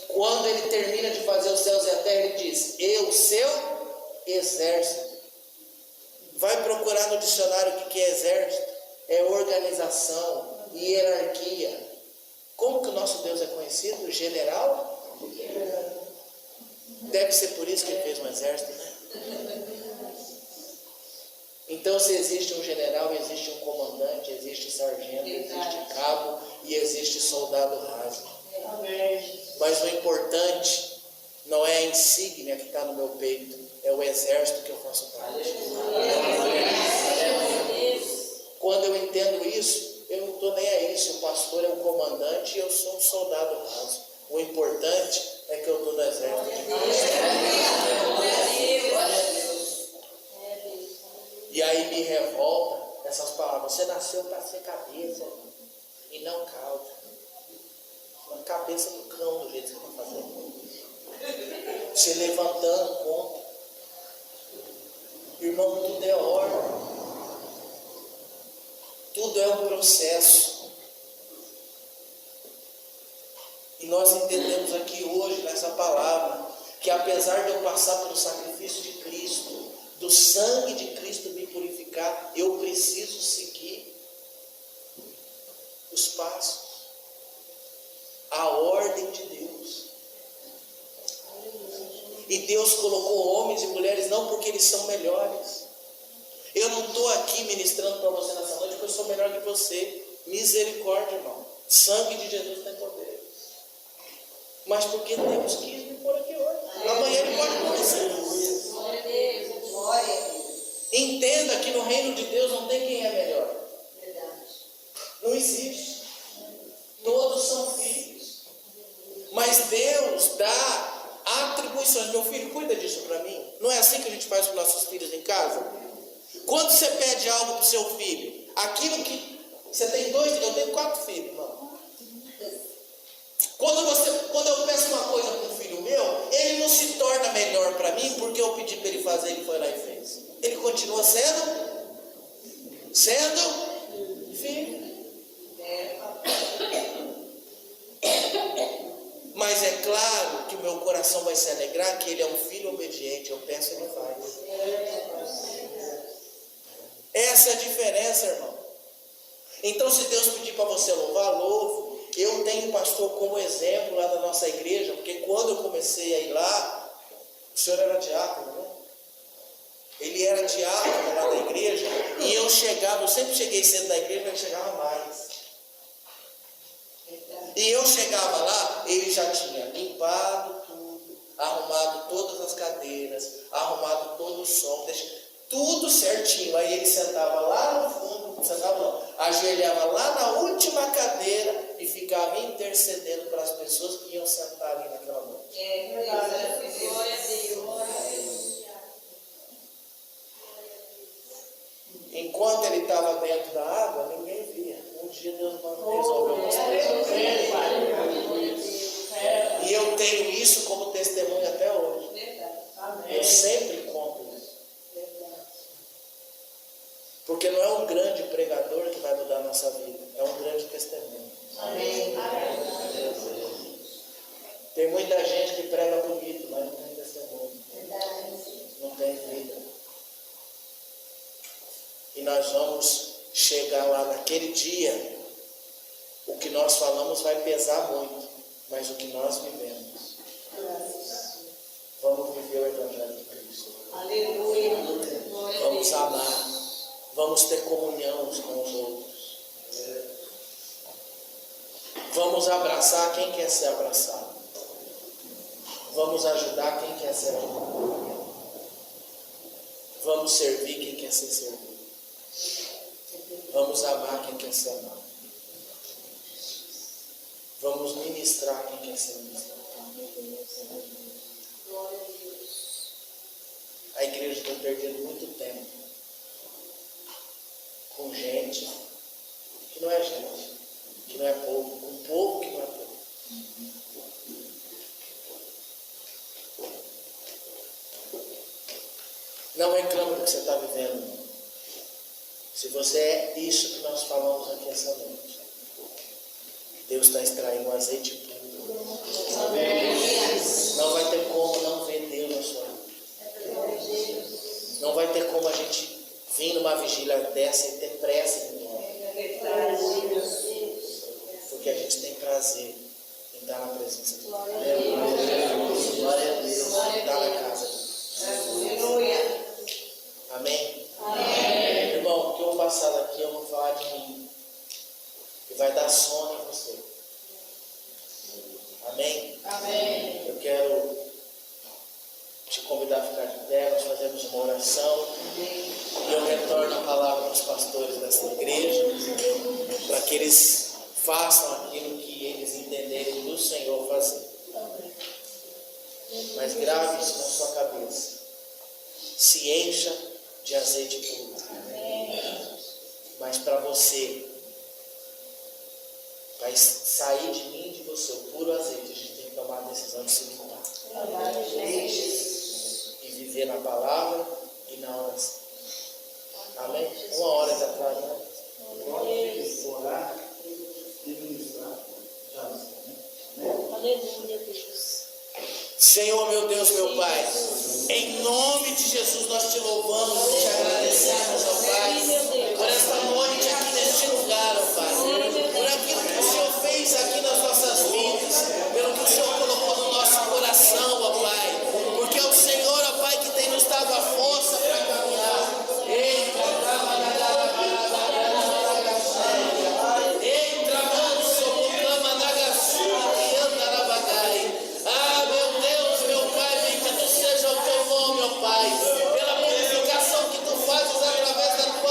Quando ele termina de fazer os céus e a terra, ele diz: e o seu exército. Vai procurar no dicionário o que é exército. É organização, hierarquia. Como que o nosso Deus é conhecido? General? Deve ser por isso que ele fez um exército, né? Então, se existe um general, existe um comandante, existe sargento, existe cabo e existe soldado raso. Mas o importante não é a insígnia que está no meu peito, é o exército que eu faço parte. Quando eu entendo isso, eu não estou nem aí se o pastor é um comandante e eu sou um soldado raso. O importante é que eu estou no exército de Deus. E aí me revolta essas palavras: você nasceu para ser cabeça e não cauda. Uma cabeça do cão, do jeito que você está fazendo. Se levantando contra. Irmão, tudo é ordem. Tudo é um processo. E nós entendemos aqui hoje, nessa palavra, que apesar de eu passar pelo sacrifício de Cristo, do sangue de Cristo me purificar, eu preciso seguir os passos, a ordem de Deus. E Deus colocou homens e mulheres não porque eles são melhores. Eu não estou aqui ministrando para você nessa noite porque eu sou melhor que você. Misericórdia, irmão. Sangue de Jesus tem poder. Mas porque Deus quis me pôr aqui hoje. Amanhã Ele pode pôr você. Glória a Deus. Glória a Deus. Entenda que no reino de Deus não tem quem é melhor. Verdade. Não existe. Todos são filhos. Mas Deus dá atribuições. Meu filho, cuida disso para mim. Não é assim que a gente faz com nossos filhos em casa? Quando você pede algo para o seu filho, aquilo que você tem eu tenho 4 filhos, irmão. Quando eu peço uma coisa para um filho meu, ele não se torna melhor para mim porque eu pedi para ele fazer, ele foi lá e fez. Ele continua sendo filho. Mas é claro que o meu coração vai se alegrar que ele é um filho obediente. Eu peço, ele faz. Essa é a diferença, irmão. Então, se Deus pedir para você louvar, louve. Eu tenho um pastor como exemplo lá da nossa igreja, porque quando eu comecei a ir lá, o senhor era diácono, né? Ele era diácono lá da igreja, e eu sempre cheguei cedo na igreja, mas eu chegava mais. E eu chegava lá, ele já tinha limpado tudo, arrumado todas as cadeiras, arrumado todo o som, tudo certinho. Aí ele sentava lá no fundo, ajoelhava lá na última cadeira e ficava intercedendo para as pessoas que iam sentar ali naquela noite. Glória a Deus. Enquanto ele estava dentro da água, ninguém via. Um dia Deus resolveu mostrar. E eu tenho isso como testemunho até hoje. Eu sempre conto isso. Porque não é um grande pregador que vai mudar a nossa vida, é um grande testemunho. Tem muita gente que prega bonito, mas não tem testemunho. Não tem vida. E nós vamos chegar lá naquele dia. O que nós falamos vai pesar muito, mas o que nós vivemos. Vamos viver o Evangelho de Cristo. Aleluia. Vamos amar. Vamos ter comunhão uns com os outros. Vamos abraçar quem quer ser abraçado. Vamos ajudar quem quer ser ajudado. Vamos servir quem quer ser servido. Vamos amar quem quer ser amado. Vamos ministrar quem quer ser ministrado. A igreja tem perdido muito tempo com gente que não é gente, que não é povo, com povo que não é povo. Não reclame do que você está vivendo, não. Se você é isso que nós falamos aqui essa noite, Deus está extraindo um azeite puro. Não vai ter como não ver Deus na sua vida. Não vai ter como a gente vir numa vigília dessa e ter pressa em ir embora. Porque a gente tem prazer em estar na presença de Deus. Glória a Deus. Estar na casa de Deus. Amém? Irmão, o que eu vou passar daqui, eu vou falar de mim. E vai dar sono em você. Amém? Eu quero te convidar a ficar de pé, nós fazemos uma oração. E eu retorno a palavra aos pastores dessa igreja, para que eles façam aquilo que eles entenderem do Senhor fazer. Mas grave isso na sua cabeça. Se encha de azeite puro. Mas para você, vai sair de mim e de você o puro azeite, a gente tem que tomar a decisão de se limpar. E viver na palavra e na oração. Amém? Uma hora de atrás, né? Orar e ministrar. Aleluia, Deus. Senhor, meu Deus, meu Pai, em nome de Jesus nós te louvamos e te agradecemos, ó Pai, por esta noite aqui neste lugar, ó Pai, por aquilo que o Senhor fez aqui nas nossas vidas, pelo que o Senhor colocou no nosso coração, ó Pai, porque é o Senhor, ó Pai, que tem nos dado a força para caminhar. Pai, pela purificação que tu fazes através da tua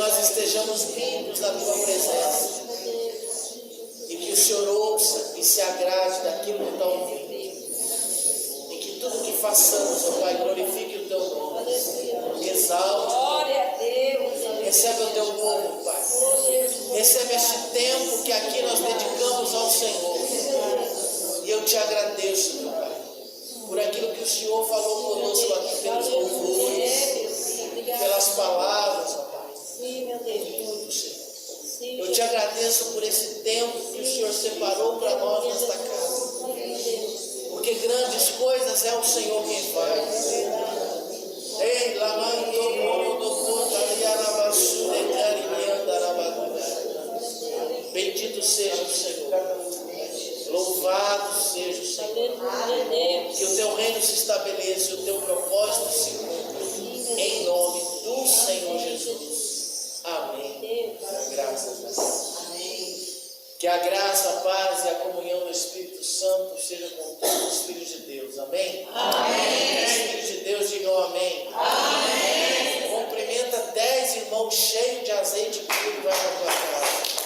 nós estejamos limpos na tua presença. E que o Senhor ouça e se agrade daquilo que está ouvindo. E que tudo que façamos, ó Pai, glorifique o teu nome. Exalte. Glória a Deus. Recebe o teu povo, Pai. Recebe este tempo que aqui nós dedicamos ao Senhor. E eu te agradeço, meu Pai, por aquilo que o Senhor falou conosco aqui pelos louvores, pelas palavras, ó Pai. Tudo, Senhor. Eu te agradeço por esse tempo que o Senhor separou para nós nesta casa. Porque grandes coisas é o Senhor quem faz. Ei, bendito seja o Senhor. Louvado seja o Senhor. Que o teu reino se estabeleça, o teu propósito se cumpra. Em nome do Senhor Jesus. Amém. Graças a Deus. Amém. Que a graça, a paz e a comunhão do Espírito Santo seja com todos os filhos de Deus. Amém? Amém. Os filhos de Deus digam amém. Amém. Cumprimenta 10 irmãos cheios de azeite puro e vai para a tua casa.